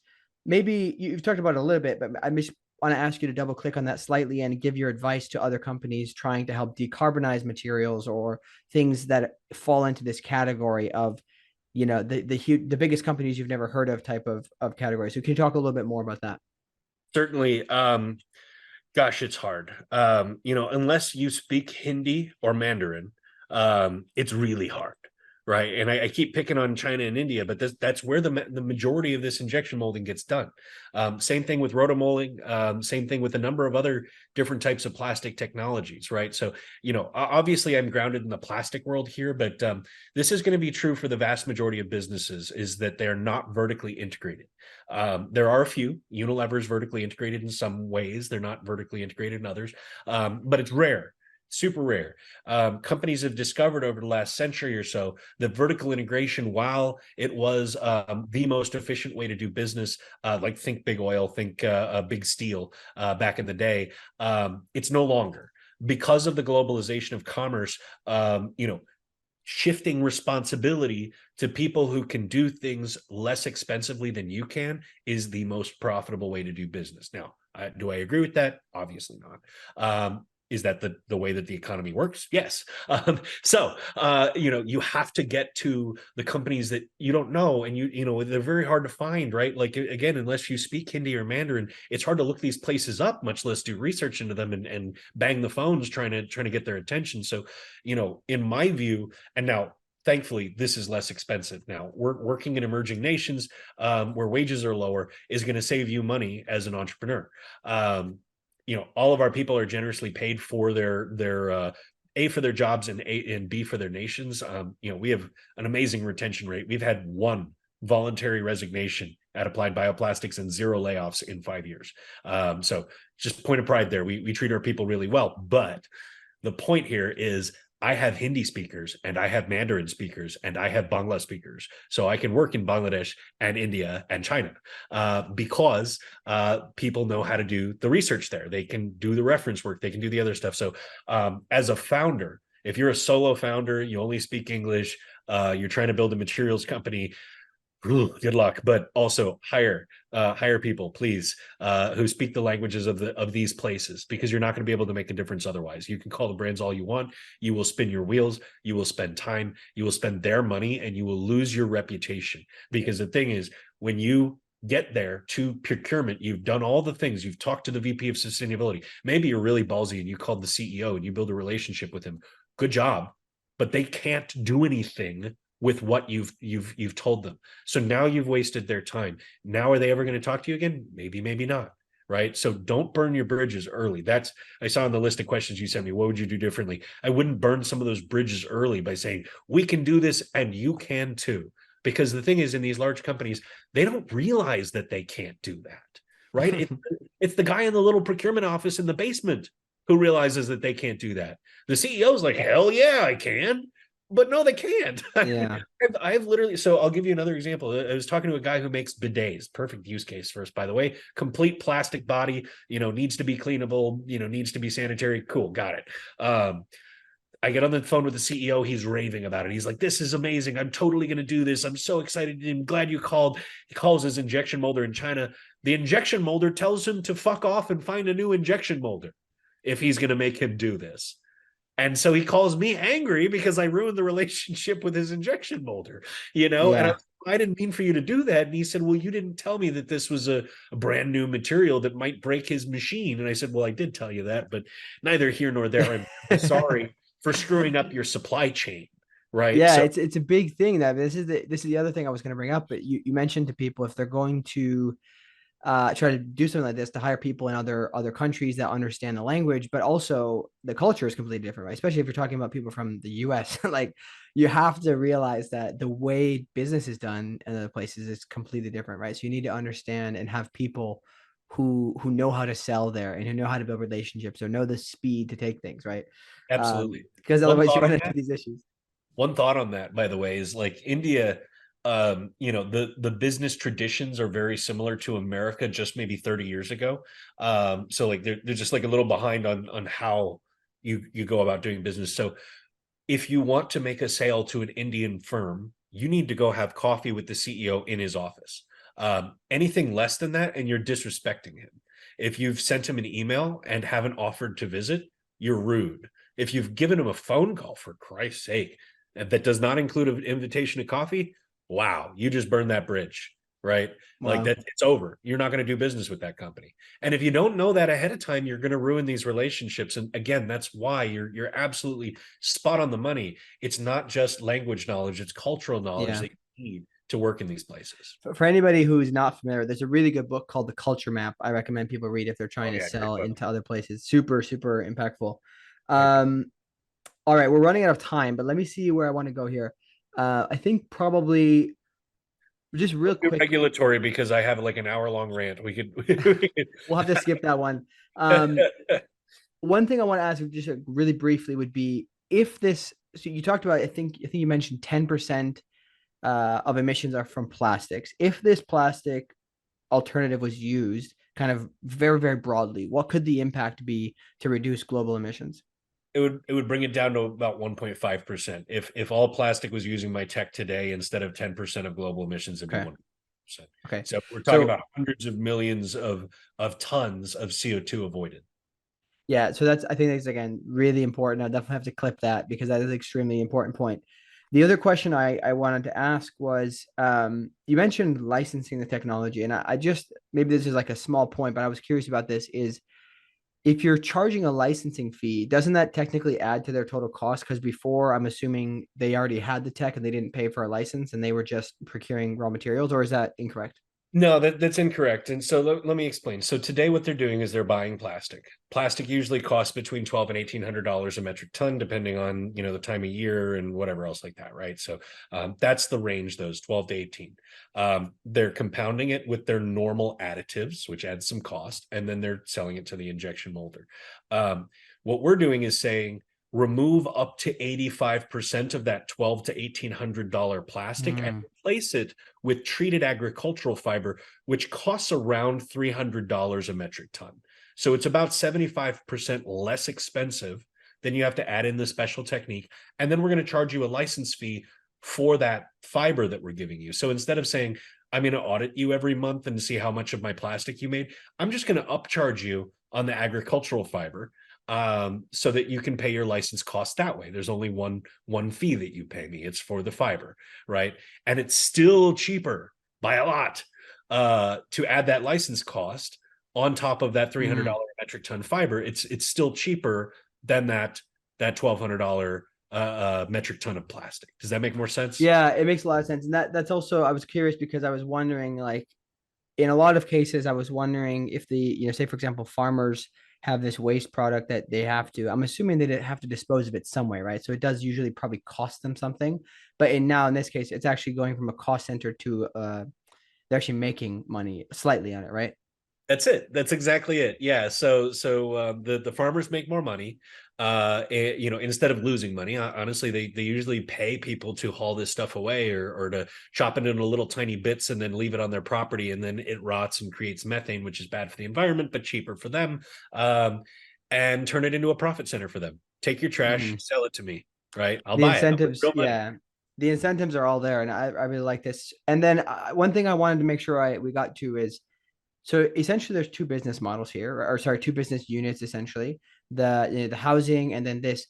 maybe you've talked about it a little bit, but I just want to ask you to double click on that slightly and give your advice to other companies trying to help decarbonize materials, or things that fall into this category of, the biggest companies you've never heard of type of category. So can you talk a little bit more about that? Certainly. Gosh, it's hard. Unless you speak Hindi or Mandarin, it's really hard, right? And I keep picking on China and India, but that's where the majority of this injection molding gets done. Same thing with rotomolding. Same thing with a number of other different types of plastic technologies, right? So, obviously I'm grounded in the plastic world here, but this is going to be true for the vast majority of businesses, is that they're not vertically integrated. There are a few. Unilever is vertically integrated in some ways. They're not vertically integrated in others, but it's rare, super rare. Companies have discovered over the last century or so that vertical integration, while it was the most efficient way to do business, like think big oil, think big steel back in the day, it's no longer. Because of the globalization of commerce, shifting responsibility to people who can do things less expensively than you can is the most profitable way to do business. Now, do I agree with that? Obviously not. Is that the way that the economy works? Yes. You have to get to the companies that you don't know, and they're very hard to find, right? Like, again, unless you speak Hindi or Mandarin, it's hard to look these places up, much less do research into them and bang the phones trying to get their attention. So, in my view, and now thankfully this is less expensive now. Working in emerging nations, where wages are lower, is going to save you money as an entrepreneur. All of our people are generously paid for their A, for their jobs, and B, for their nations. We have an amazing retention rate. We've had one voluntary resignation at Applied Bioplastics and 0 layoffs in 5 years. So just point of pride there. We treat our people really well. But the point here is, I have Hindi speakers, and I have Mandarin speakers, and I have Bangla speakers. So I can work in Bangladesh and India and China, because people know how to do the research there. They can do the reference work. They can do the other stuff. So as a founder, if you're a solo founder, you only speak English, you're trying to build a materials company, good luck. But also hire people, please, who speak the languages of these places, because you're not going to be able to make a difference otherwise. You can call the brands all you want, you will spin your wheels, you will spend time, you will spend their money, and you will lose your reputation. Because the thing is, when you get there to procurement, you've done all the things, you've talked to the VP of sustainability, maybe you're really ballsy and you called the CEO and you build a relationship with him, good job, but they can't do anything with what you've told them. So now you've wasted their time. Now, are they ever going to talk to you again? Maybe, maybe not. Right. So don't burn your bridges early. I saw on the list of questions you sent me, what would you do differently? I wouldn't burn some of those bridges early by saying, we can do this and you can too. Because the thing is, in these large companies, they don't realize that they can't do that. Right. It's the guy in the little procurement office in the basement who realizes that they can't do that. The CEO's like, hell yeah, I can. But no, they can't. Yeah. I've literally, so I'll give you another example. I was talking to a guy who makes bidets, perfect use case for us, by the way, complete plastic body, needs to be cleanable, needs to be sanitary. Cool. Got it. I get on the phone with the CEO. He's raving about it. He's like, this is amazing. I'm totally going to do this. I'm so excited. I'm glad you called. He calls his injection molder in China. The injection molder tells him to fuck off and find a new injection molder if he's going to make him do this. And so he calls me angry because I ruined the relationship with his injection molder, Yeah. and I didn't mean for you to do that. And he said, well, you didn't tell me that this was a brand new material that might break his machine. And I said, well, I did tell you that, but neither here nor there. I'm sorry for screwing up your supply chain. Right. Yeah, So it's a big thing. That this is the other thing I was going to bring up. But you mentioned to people, if they're going to try to do something like this to hire people in other countries that understand the language, but also the culture is completely different, right? Especially if you're talking about people from the US. Like you have to realize that the way business is done in other places is completely different, right? So you need to understand and have people who know how to sell there and who know how to build relationships or know the speed to take things, right? Absolutely. Because One otherwise you thought run on into that. these issues. One thought on that, by the way, is like India, the business traditions are very similar to America just maybe 30 years ago. So like they're just like a little behind on how you go about doing business. So if you want to make a sale to an Indian firm, you need to go have coffee with the CEO in his office. Anything less than that, and you're disrespecting him. If you've sent him an email and haven't offered to visit, you're rude. If you've given him a phone call, for Christ's sake, that does not include an invitation to coffee, wow, you just burned that bridge, right? Like Wow. that, it's over. You're not going to do business with that company. And if you don't know that ahead of time, you're going to ruin these relationships. And again, that's why you're absolutely spot on the money. It's not just language knowledge, it's cultural knowledge Yeah. that you need to work in these places. For anybody who's not familiar, there's a really good book called The Culture Map. I recommend people read if they're Oh trying to yeah, great sell book. into other places. Super, super impactful. Great book. Um, all right, we're running out of time, but let me see where I want to go here. I think probably just real Let's do quick, regulatory because I have like an hour long rant. We could, we we'll have to skip that one. could One thing I want to ask just really briefly would be if this. So you talked about, I think you mentioned 10% of emissions are from plastics. If this plastic alternative was used kind of very, very broadly, what could the impact be to reduce global emissions? it would bring it down to about 1.5%. If all plastic was using my tech today, instead of 10% of global emissions, it'd be Okay. 1%. Okay. So we're talking So about hundreds of millions of tons of CO2 avoided. yeah, so I think that's again really important. I definitely have to clip that because that is an extremely important point. The other question I wanted to ask was you mentioned licensing the technology, and I just maybe this is like a small point, but I was curious about this is if you're charging a licensing fee, doesn't that technically add to their total cost? Because before, I'm assuming they already had the tech and they didn't pay for a license and they were just procuring raw materials, or is that incorrect? No, that's incorrect. And so let me explain. So today, what they're doing is they're buying plastic. Plastic usually costs between $1,200 and $1,800 a metric ton, depending on the time of year and whatever else like that, right? So that's the range, those 12 to 18. They're compounding it with their normal additives, which adds some cost, and then they're selling it to the injection molder. What we're doing is saying remove up to 85% of that 12 to $1,800 plastic and Mm, replace it with treated agricultural fiber, which costs around $300 a metric ton. So it's about 75% less expensive. Then you have to add in the special technique. And then we're going to charge you a license fee for that fiber that we're giving you. So instead of saying, I'm going to audit you every month and see how much of my plastic you made, I'm just going to upcharge you on the agricultural fiber, so that you can pay your license cost that way. There's only one fee that you pay me. It's for the fiber, right? And it's still cheaper by a lot to add that license cost on top of that $300 mm. metric ton fiber. It's still cheaper than that $1,200 metric ton of plastic. Does that make more sense? Yeah, it makes a lot of sense. And that's also, I was curious because I was wondering, like, in a lot of cases, I was wondering if say, for example, farmers have this waste product that they have to, I'm assuming they have to dispose of it some way, right? So it does usually probably cost them something. But in this case, it's actually going from a cost center to they're actually making money slightly on it, right? That's it. That's exactly it. Yeah. So the farmers make more money. Instead of losing money, honestly, they usually pay people to haul this stuff away or to chop it into little tiny bits and then leave it on their property, and then it rots and creates methane, which is bad for the environment but cheaper for them. And turn it into a profit center for them. Take your trash, Mhm. sell it to me. Right? I'll The buy it. I'll put incentives, real money. yeah, the incentives are all there, and I really like this. And then one thing I wanted to make sure we got to is so essentially there's two business models here, or sorry, two business units essentially. The housing and then this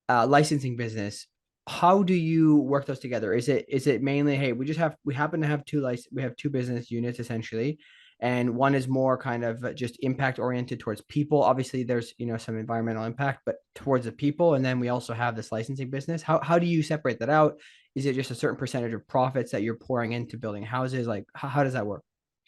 licensing business. How do you work those together? Is it mainly, hey, we happen to have we have two business units essentially, and one is more kind of just impact oriented towards people. Obviously, there's some environmental impact, but towards the people, and then we also have this licensing business. How do you separate that out? Is it just a certain percentage of profits that you're pouring into building houses? Like how does that work?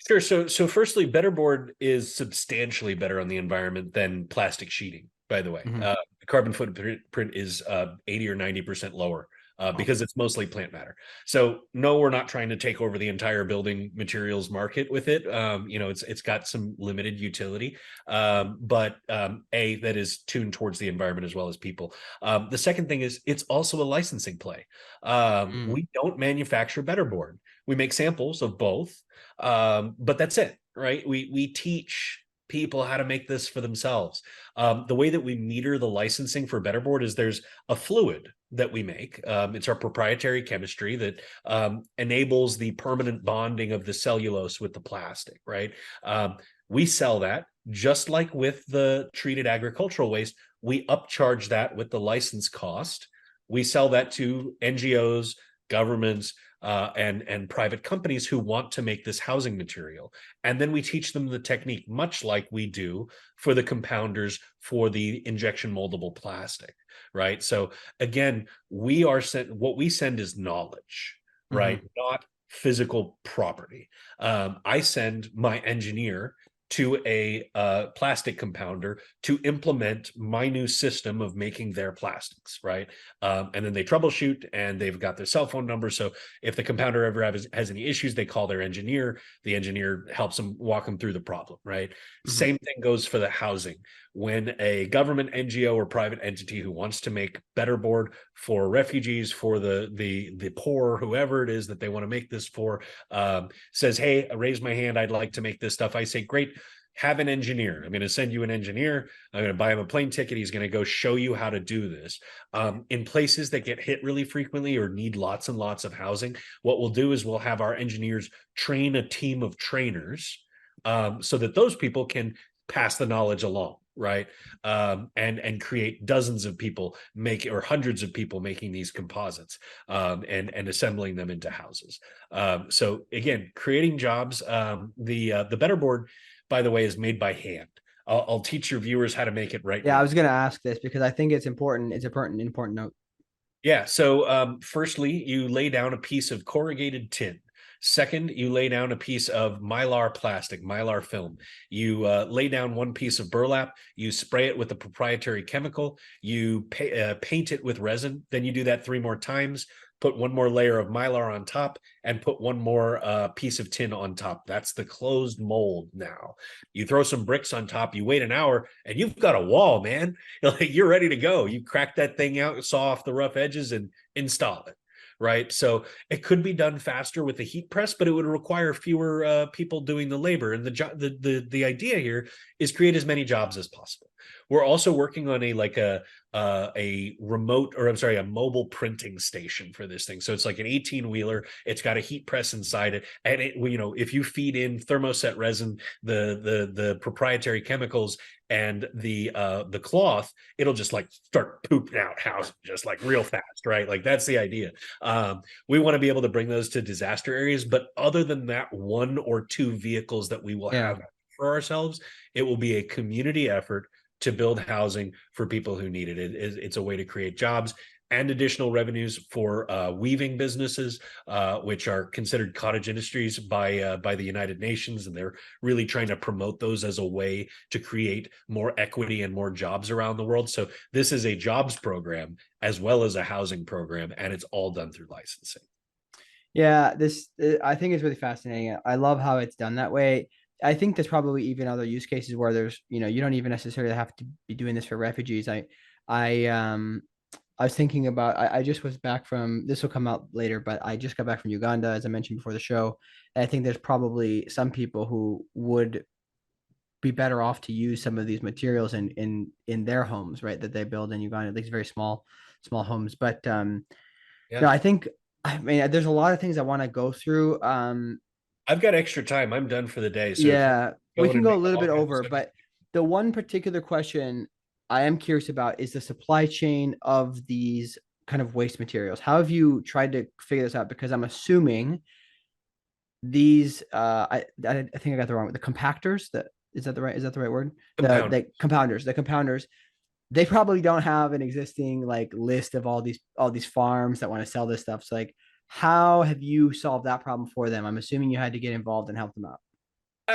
Sure. So firstly, betterboard is substantially better on the environment than plastic sheeting, by the way. Hmm. The carbon footprint is 80 or 90% lower Wow. because it's mostly plant matter. So no, we're not trying to take over the entire building materials market with it. It's got some limited utility, but that is tuned towards the environment as well as people. The second thing is it's also a licensing play. Mm. We don't manufacture betterboard. We make samples of both, but that's it, right? We teach people how to make this for themselves. The way that we meter the licensing for betterboard is there's a fluid that we make. It's our proprietary chemistry that enables the permanent bonding of the cellulose with the plastic, right? We sell that just like with the treated agricultural waste. We upcharge that with the license cost. We sell that to NGOs, governments, and private companies who want to make this housing material. And then we teach them the technique, much like we do for the compounders for the injection moldable plastic, right? So again, what we send is knowledge, Hmm. right? Not physical property. I send my engineer to a plastic compounder to implement my new system of making their plastics, right? And then they troubleshoot and they've got their cell phone number. So if the compounder ever has any issues, they call their engineer. The engineer helps them walk them through the problem, right? Hmm. Same thing goes for the housing. When a government NGO or private entity who wants to make better board for refugees, for the poor, whoever it is that they want to make this for, says, "Hey, I raise my hand. I'd like to make this stuff." I say, "Great. Have an engineer. I'm going to send you an engineer. I'm going to buy him a plane ticket. He's going to go show you how to do this." In places that get hit really frequently or need lots and lots of housing, what we'll do is we'll have our engineers train a team of trainers, so that those people can pass the knowledge along, right? And create dozens of people or hundreds of people making these composites, and assembling them into houses. So again, creating jobs. The better board, by the way, is made by hand. I'll teach your viewers how to make it right Yeah, I now. was going to ask this because I think it's important. It's important note. Yeah. So, firstly, you lay down a piece of corrugated tin. Second, you lay down a piece of mylar plastic, mylar film. You lay down one piece of burlap. You spray it with a proprietary chemical. You paint it with resin. Then you do that 3 more times. Put one more layer of mylar on top, and put one more piece of tin on top. That's the closed mold now. You throw some bricks on top. You wait an hour, and you've got a wall, man. Like, you're ready to go. You crack that thing out, saw off the rough edges, and install it. Right. So it could be done faster with the heat press, but it would require fewer people doing the labor. And the idea here is create as many jobs as possible. We're also working on a remote, or I'm sorry, a mobile printing station for this thing. So it's like an 18-wheeler. It's got a heat press inside it, and if you feed in thermoset resin, the proprietary chemicals, and the cloth, it'll just like start pooping out houses just like real fast, right? Like, that's the idea. We want to be able to bring those to disaster areas, but other than that, 1 or 2 vehicles that we will Yeah. have for ourselves, it will be a community effort to build housing for people who need it. It's a way to create jobs and additional revenues for weaving businesses, which are considered cottage industries by the United Nations, and they're really trying to promote those as a way to create more equity and more jobs around the world. So this is a jobs program as well as a housing program, and it's all done through licensing. Yeah, this I think is really fascinating. I love how it's done that way. I think there's probably even other use cases where you don't even necessarily have to be doing this for refugees. I I was thinking about I just was back from this will come out later, but I just got back from Uganda, as I mentioned before the show. And I think there's probably some people who would be better off to use some of these materials in their homes, right? That they build in Uganda, these very small homes. But no, Yeah. I think I mean there's a lot of things I want to go through. I've got extra time. I'm done for the day. So if you Yeah, we go in can and go a make a little long bit over, episode, but the one particular question I am curious about is the supply chain of these kind of waste materials. How have you tried to figure this out? Because I'm assuming these I think I got the wrong the compactors that is that the right word? compound. The compounders, they probably don't have an existing like list of all these farms that want to sell this stuff. So like how have you solved that problem for them? I'm assuming you had to get involved and help them out.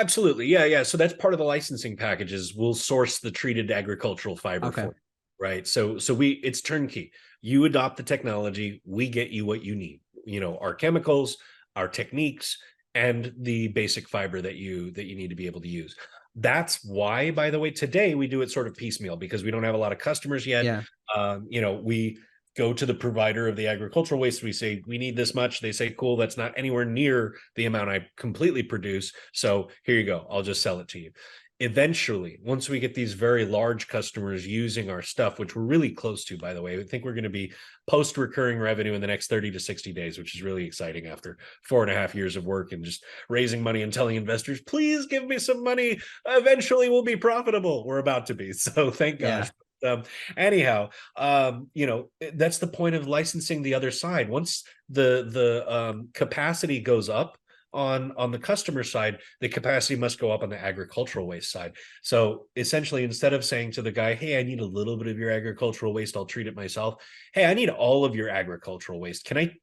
Absolutely. Yeah, yeah. So that's part of the licensing packages. We'll source the treated agricultural fiber Okay. for you, right? So we it's turnkey. You adopt the technology, we get you what you need. Our chemicals, our techniques, and the basic fiber that you need to be able to use. That's why, by the way, today we do it sort of piecemeal because we don't have a lot of customers yet. Yeah. We go to the provider of the agricultural waste. We say, we need this much. They say, cool, that's not anywhere near the amount I completely produce. So here you go. I'll just sell it to you. Eventually, once we get these very large customers using our stuff, which we're really close to, by the way, I think we're going to be post recurring revenue in the next 30 to 60 days, which is really exciting after 4.5 years of work and just raising money and telling investors, please give me some money. Eventually we'll be profitable. We're about to be. So thank Yeah. gosh. Um, Anyhow, that's the point of licensing the other side. Once the capacity goes up on the customer side, the capacity must go up on the agricultural waste side. So essentially, instead of saying to the guy, hey, I need a little bit of your agricultural waste, I'll treat it myself. Hey, I need all of your agricultural waste. Can I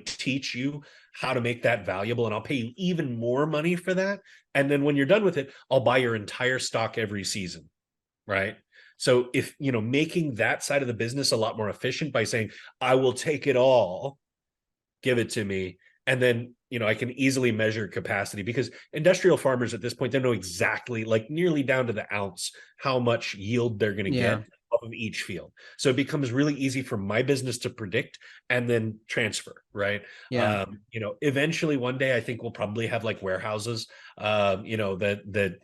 teach you how to make that valuable, and I'll pay you even more money for that. And then when you're done with it, I'll buy your entire stock every season, right? So if making that side of the business a lot more efficient by saying, I will take it all, give it to me, and then I can easily measure capacity, because industrial farmers at this point, they know exactly, like nearly down to the ounce, how much yield they're going to Yeah. get off of each field. So it becomes really easy for my business to predict and then transfer, right? Yeah. Eventually one day I think we'll probably have like warehouses, that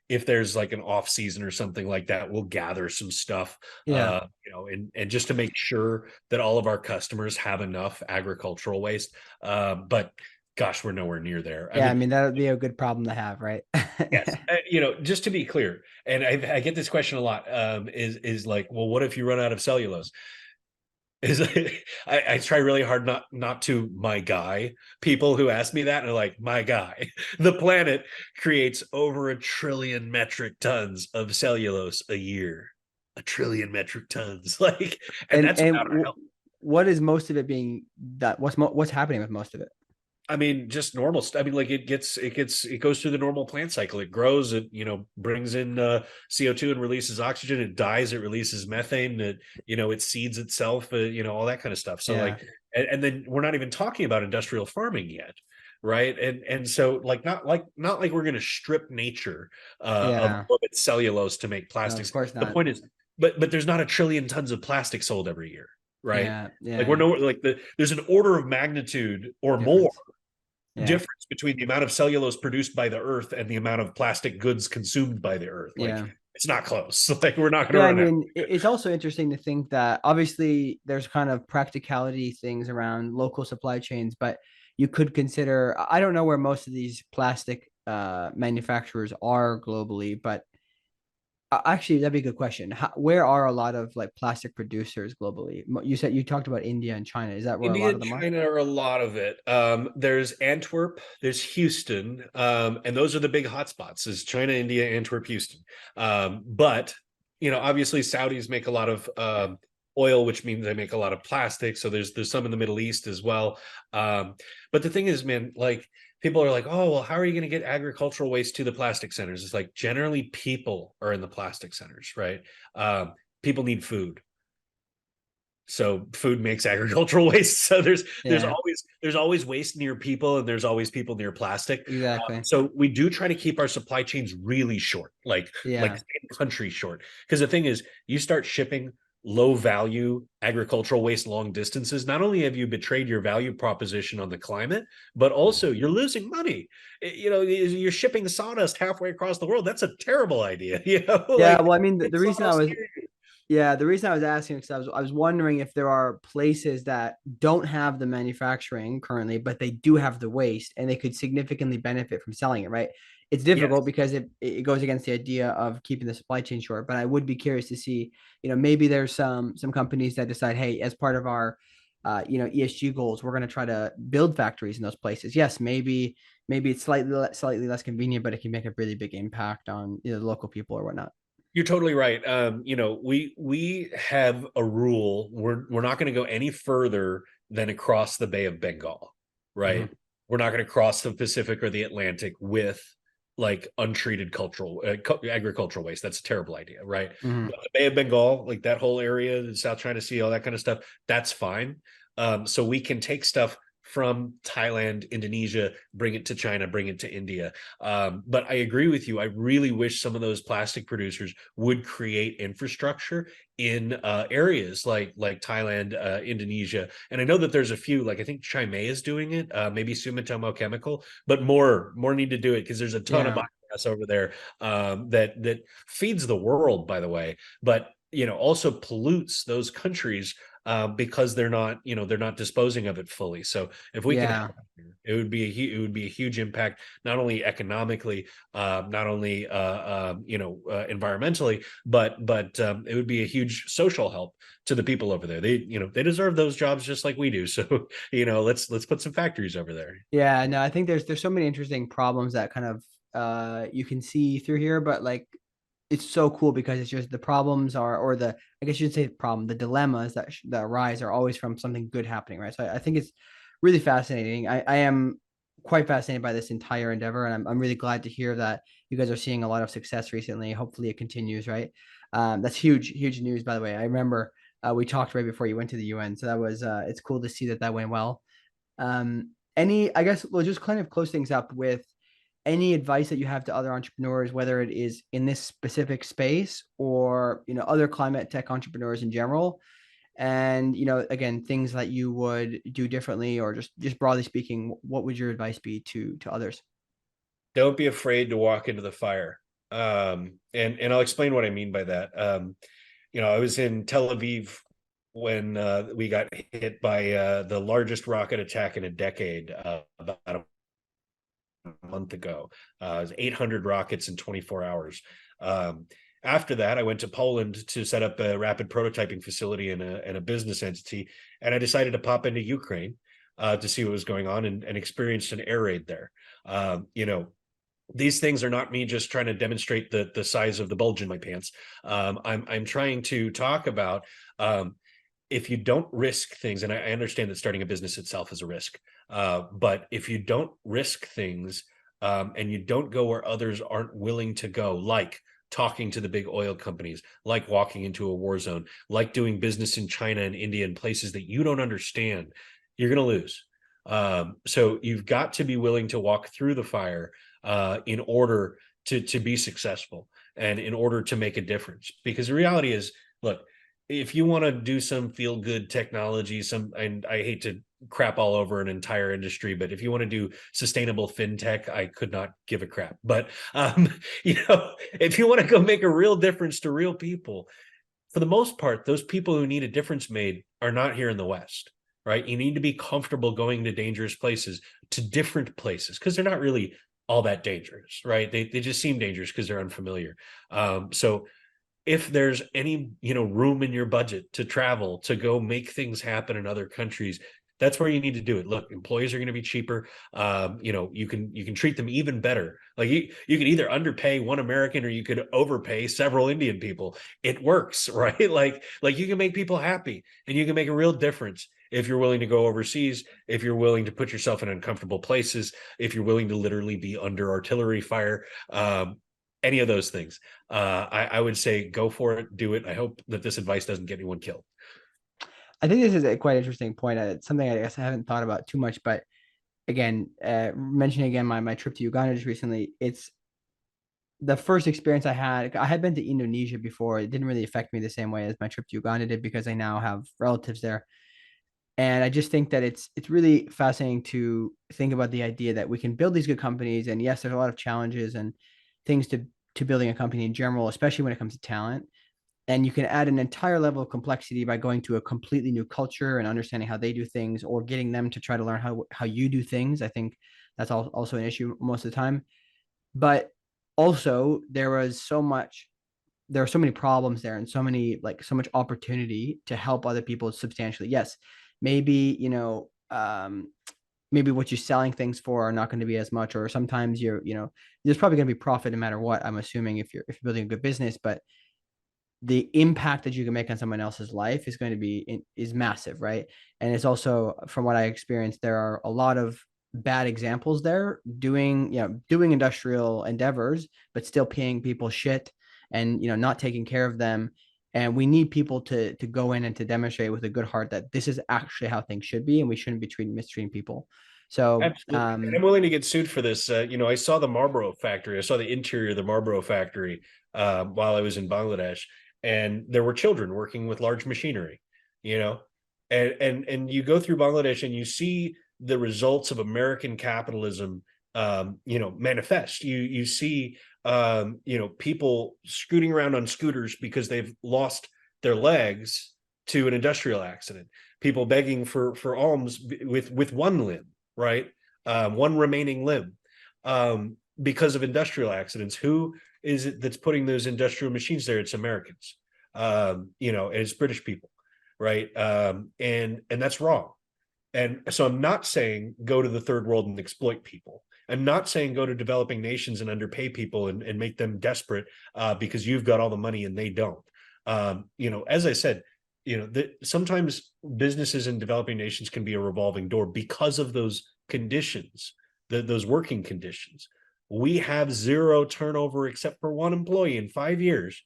if there's like an off season or something like that, we'll gather some stuff, Yeah. and just to make sure that all of our customers have enough agricultural waste. But gosh, we're nowhere near there. I Yeah. I mean, mean, that would be a good problem to have, right? yes, just to be clear, and I get this question a lot, is like, well, what if you run out of cellulose? Is I try really hard not to my guy people who ask me that, and they're like, my guy, the planet creates over 1 trillion metric tons of cellulose a year. 1 trillion metric tons, like, and And that's without our help. what is most of it being that what's happening with most of it? I mean, just normal stuff. I mean, like it goes through the normal plant cycle. It grows, it, brings in CO2 and releases oxygen. It dies, it releases methane. It seeds itself, all that kind of stuff. So Yeah. like, and then we're not even talking about industrial farming yet. Right. And so like, not like we're going to strip nature of Yeah. all of its cellulose to make No, of plastics. course The not. point is, but there's not 1 trillion tons of plastic sold every year. Right. Yeah. Like we're Yeah. no like there's an order of magnitude or more Difference. Yeah. difference between the amount of cellulose produced by the earth and the amount of plastic goods consumed by the earth. Like Yeah. it's not close. Like we're not going to Yeah, I run out. mean, it's also interesting to think that obviously there's kind of practicality things around local supply chains, but you could consider, I don't know where most of these plastic manufacturers are globally, but actually that'd be a good question. Where are a lot of like plastic producers globally? You said you talked about India and China. Is that where a India lot of and them are? China are a lot of it. There's Antwerp, there's Houston, and those are the big hotspots: is China, India, Antwerp, Houston. But obviously, Saudis make a lot of oil, which means they make a lot of plastic. So there's some in the Middle East as well. But the thing is, man, like people are like, oh, well, how are you going to get agricultural waste to the plastic centers? It's like generally people are in the plastic centers, right? People need food, so food makes agricultural waste. So there's Yeah, always waste near people, and there's always people near plastic. exactly. So we do try to keep our supply chains really short, like Yeah, country short, because the thing is, you start shipping low value agricultural waste long distances, not only have you betrayed your value proposition on the climate, but also you're losing money. You're shipping sawdust halfway across the world. That's a terrible idea. yeah. Like Well, I mean, the it's reason I sawdust was here. Yeah, the reason I was asking is 'cause I was wondering if there are places that don't have the manufacturing currently, but they do have the waste and they could significantly benefit from selling it, right? It's Yes. difficult because it goes against the idea of keeping the supply chain short, but I would be curious to see, maybe there's some companies that decide, hey, as part of our ESG goals, we're going to try to build factories in those places. Yes, maybe it's slightly less convenient, but it can make a really big impact on the local people or whatnot. You're totally right. We have a rule. We're not going to go any further than across the Bay of Bengal, right? Mhm. We're not going to cross the Pacific or the Atlantic with like untreated agricultural waste. That's a terrible idea, right? Mhm. But the Bay of Bengal, like that whole area, the South China Sea, all that kind of stuff, that's fine. So we can take stuff from Thailand, Indonesia, bring it to China, bring it to India. But I agree with you. I really wish some of those plastic producers would create infrastructure in areas like Thailand, Indonesia, and I know that there's a few. Like I think Chime is doing it, maybe Sumitomo Chemical, but more need to do it because there's a ton of Yeah. biomass over there that feeds the world, by the way, but also pollutes those countries because they're not disposing of it fully. So if we can Yeah. help, it would be a huge impact, not only economically, not only environmentally, but it would be a huge social help to the people over there. They deserve those jobs just like we do. So let's put some factories over there. Yeah, no, I think there's so many interesting problems that kind of you can see through here, but like it's so cool because it's just the problems are, or the, I guess you should say problem, the dilemmas that arise are always from something good happening, right? So I think it's really fascinating. I am quite fascinated by this entire endeavor, and I'm really glad to hear that you guys are seeing a lot of success recently. Hopefully it continues, right? That's huge news, by the way. I remember we talked right before you went to the UN, so that was it's cool to see that went well. I guess we'll just kind of close things up with any advice that you have to other entrepreneurs, whether it is in this specific space or, other climate tech entrepreneurs in general. And, again, things that you would do differently, or just broadly speaking, what would your advice be to others? Don't be afraid to walk into the fire. And I'll explain what I mean by that. I was in Tel Aviv when we got hit by the largest rocket attack in a decade about a month ago. It was 800 rockets in 24 hours. After that, I went to Poland to set up a rapid prototyping facility and a business entity, and I decided to pop into Ukraine to see what was going on and experienced an air raid there. These things are not me just trying to demonstrate the size of the bulge in my pants. I'm trying to talk about if you don't risk things, and I understand that starting a business itself is a risk, but if you don't risk things and you don't go where others aren't willing to go, like talking to the big oil companies, like walking into a war zone, like doing business in China and India and places that you don't understand, you're going to lose. So you've got to be willing to walk through the fire in order to be successful and in order to make a difference. Because the reality is, look, if you want to do some feel good technology, and I hate to crap all over an entire industry, but if you want to do sustainable fintech, I could not give a crap. But if you want to go make a real difference to real people, for the most part, those people who need a difference made are not here in the West, right? You need to be comfortable going to dangerous places, to different places, because they're not really all that dangerous, right? They just seem dangerous because they're unfamiliar. So if there's any room in your budget to travel to go make things happen in other countries, that's where you need to do it. Look, employees are going to be cheaper. You can treat them even better. Like you could either underpay one American or you could overpay several Indian people. It works, right? Like you can make people happy and you can make a real difference if you're willing to go overseas, if you're willing to put yourself in uncomfortable places, if you're willing to literally be under artillery fire. Any of those things. I would say go for it, do it. I hope that this advice doesn't get anyone killed. I think this is a quite interesting point. It's something I guess I haven't thought about too much, but again, mentioning again my trip to Uganda just recently, it's the first experience I had. I had been to Indonesia before. It didn't really affect me the same way as my trip to Uganda did because I now have relatives there. And I just think that it's really fascinating to think about the idea that we can build these good companies. And yes, there's a lot of challenges and things to building a company in general, especially when it comes to talent. And you can add an entire level of complexity by going to a completely new culture and understanding how they do things, or getting them to try to learn how you do things. I think that's also an issue most of the time. But also there are so many problems there, and so much opportunity to help other people substantially. Yes, maybe maybe what you're selling things for are not going to be as much, or sometimes there's probably going to be profit no matter what, I'm assuming, if you're building a good business. But the impact that you can make on someone else's life is going to be is massive, right? And it's also, from what I experienced, there are a lot of bad examples there, doing industrial endeavors, but still paying people shit and not taking care of them. And we need people to go in and to demonstrate with a good heart that this is actually how things should be, and we shouldn't be mistreating people. So Absolutely. And I'm willing to get sued for this. I saw the Marlboro factory. I saw the interior of the Marlboro factory while I was in Bangladesh, and there were children working with large machinery, you know, and you go through Bangladesh and you see the results of American capitalism, manifest. You see, people scooting around on scooters because they've lost their legs to an industrial accident. People begging for alms with one limb, right? One remaining limb, because of industrial accidents. Who is it that's putting those industrial machines there? It's Americans, and it's British people, right? And that's wrong. And so I'm not saying go to the third world and exploit people. I'm not saying go to developing nations and underpay people and make them desperate because you've got all the money and they don't. As I said, sometimes businesses in developing nations can be a revolving door because of those conditions, those working conditions. We have zero turnover except for one employee in 5 years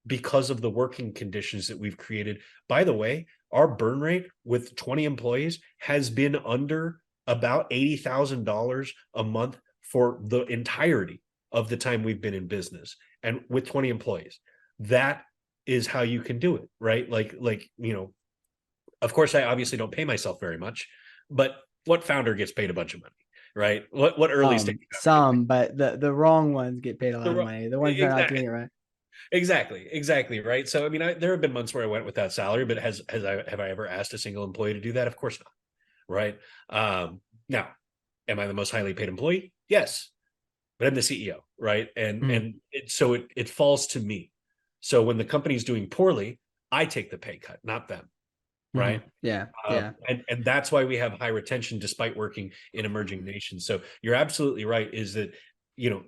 because of the working conditions that we've created. By the way, our burn rate with 20 employees has been under about $80,000 a month for the entirety of the time we've been in business, and with 20 employees. That is how you can do it, right? Of course, I obviously don't pay myself very much, but what founder gets paid a bunch of money, right? What early stage some, but the wrong ones get paid a lot of money. The ones that are not doing exactly. it right. Exactly, right. So I mean, there have been months where I went without salary, but have I ever asked a single employee to do that? Of course not, right? Now, am I the most highly paid employee? Yes, but I'm the CEO, right? So it falls to me. So when the company's doing poorly, I take the pay cut, not them, right? Yeah, yeah. And that's why we have high retention despite working in emerging nations. So you're absolutely right, is that,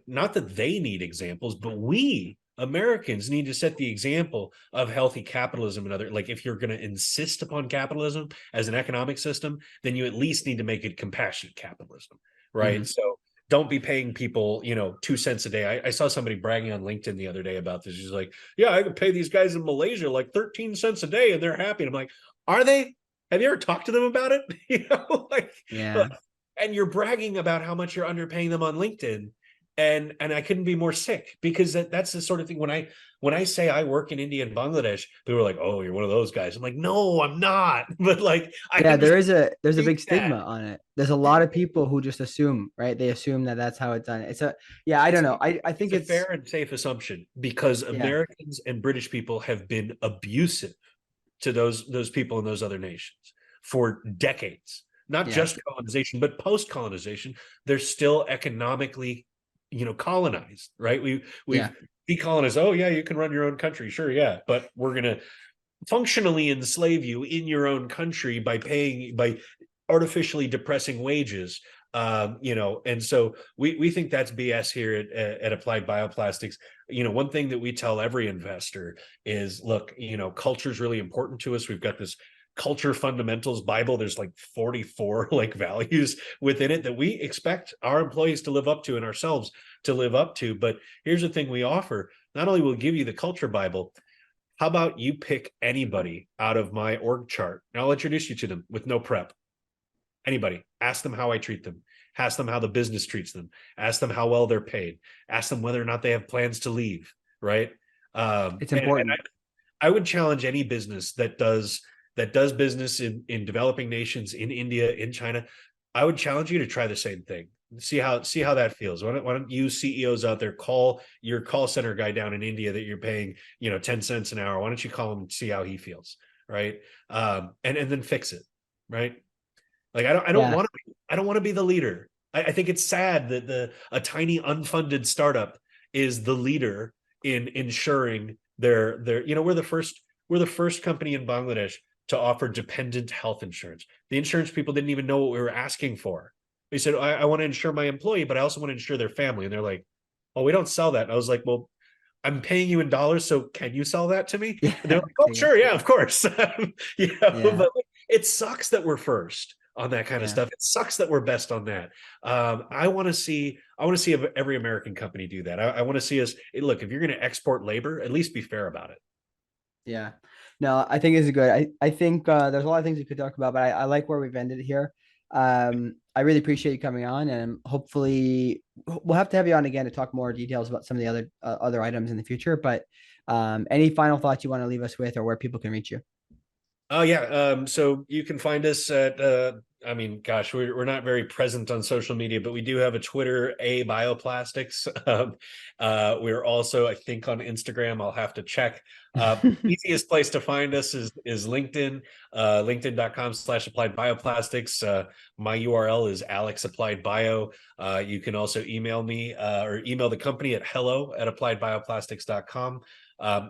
not that they need examples, but we Americans need to set the example of healthy capitalism and other, like, if you're going to insist upon capitalism as an economic system, then you at least need to make it compassionate capitalism, right? So don't be paying people, 2 cents a day. I saw somebody bragging on LinkedIn the other day about this. He's like, yeah, I could pay these guys in Malaysia like 13 cents a day and they're happy. And I'm like, are they? Have you ever talked to them about it? Yeah. And you're bragging about how much you're underpaying them on LinkedIn. And I couldn't be more sick, because that's the sort of thing, when I say I work in India and Bangladesh, people are like, oh, you're one of those guys. I'm like, no, I'm not. But Yeah, there's a big stigma that. on it. There's a lot of people who just assume, right? They assume that that's how it's done. I don't know. I think It's a fair and safe assumption, because yeah, Americans and British people have been abusive to those people in those other nations for decades. Not yeah, just colonization, but post-colonization. They're still economically, colonized, right? We've yeah. decolonized. Oh yeah, you can run your own country, sure, yeah, but we're gonna functionally enslave you in your own country by artificially depressing wages. And so we think that's BS here at Applied Bioplastics. One thing that we tell every investor is, look, culture is really important to us. We've got this culture fundamentals Bible. There's like 44 values within it that we expect our employees to live up to and ourselves to live up to. But here's the thing we offer: not only will we give you the culture Bible, how about you pick anybody out of my org chart and I'll introduce you to them with no prep. Anybody, ask them how I treat them, ask them how the business treats them, ask them how well they're paid, ask them whether or not they have plans to leave, right? It's And important. I would challenge any business that does business in developing nations, in India, in China. I would challenge you to try the same thing. See how that feels. Why don't you CEOs out there call your call center guy down in India that you're paying 10 cents an hour? Why don't you call him and see how he feels, right? And then fix it, right? Like, I don't Yeah. want to be the leader. I think it's sad that a tiny unfunded startup is the leader in ensuring their we're the first company in Bangladesh to offer dependent health insurance. The insurance people didn't even know what we were asking for. They said, I want to insure my employee, but I also want to insure their family. And they're like, oh, we don't sell that. And I was like, well, I'm paying you in dollars, so can you sell that to me? Yeah. And they're like, oh, There you go. sure, yeah, of course. Yeah. But it sucks that we're first. on that kind of Yeah. stuff. It sucks that we're best on that. I want to see every American company do that. I want to see us look, if you're going to export labor, at least be fair about it. Yeah. No, I think this is good. I think there's a lot of things we could talk about, but I like where we've ended here. I really appreciate you coming on, and hopefully we'll have to have you on again to talk more details about some of the other items in the future. But any final thoughts you want to leave us with, or where people can reach you? Oh yeah. So you can find us at I mean, gosh, we're not very present on social media, but we do have a Twitter, A Bioplastics. We're also, I think, on Instagram. I'll have to check. Easiest place to find us is LinkedIn, linkedin.com/applied bioplastics. My URL is Alex Applied Bio. You can also email me or email the company at hello@appliedbioplastics.com.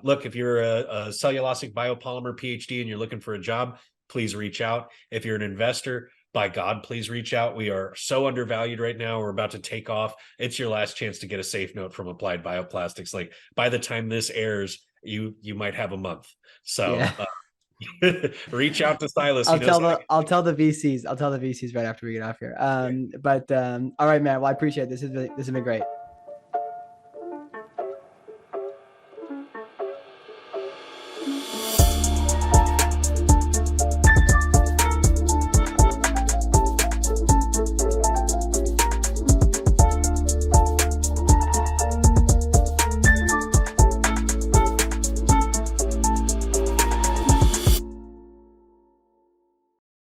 Look, if you're a cellulosic biopolymer PhD and you're looking for a job, please reach out. If you're an investor, by God, please reach out. We are so undervalued right now. We're about to take off. It's your last chance to get a safe note from Applied Bioplastics. Like by the time this airs, you might have a month. So Yeah. reach out to Silas. He knows how to I'll tell the VCs. I'll tell the VCs right after we get off here. But all right, man. Well, I appreciate it. This has been great.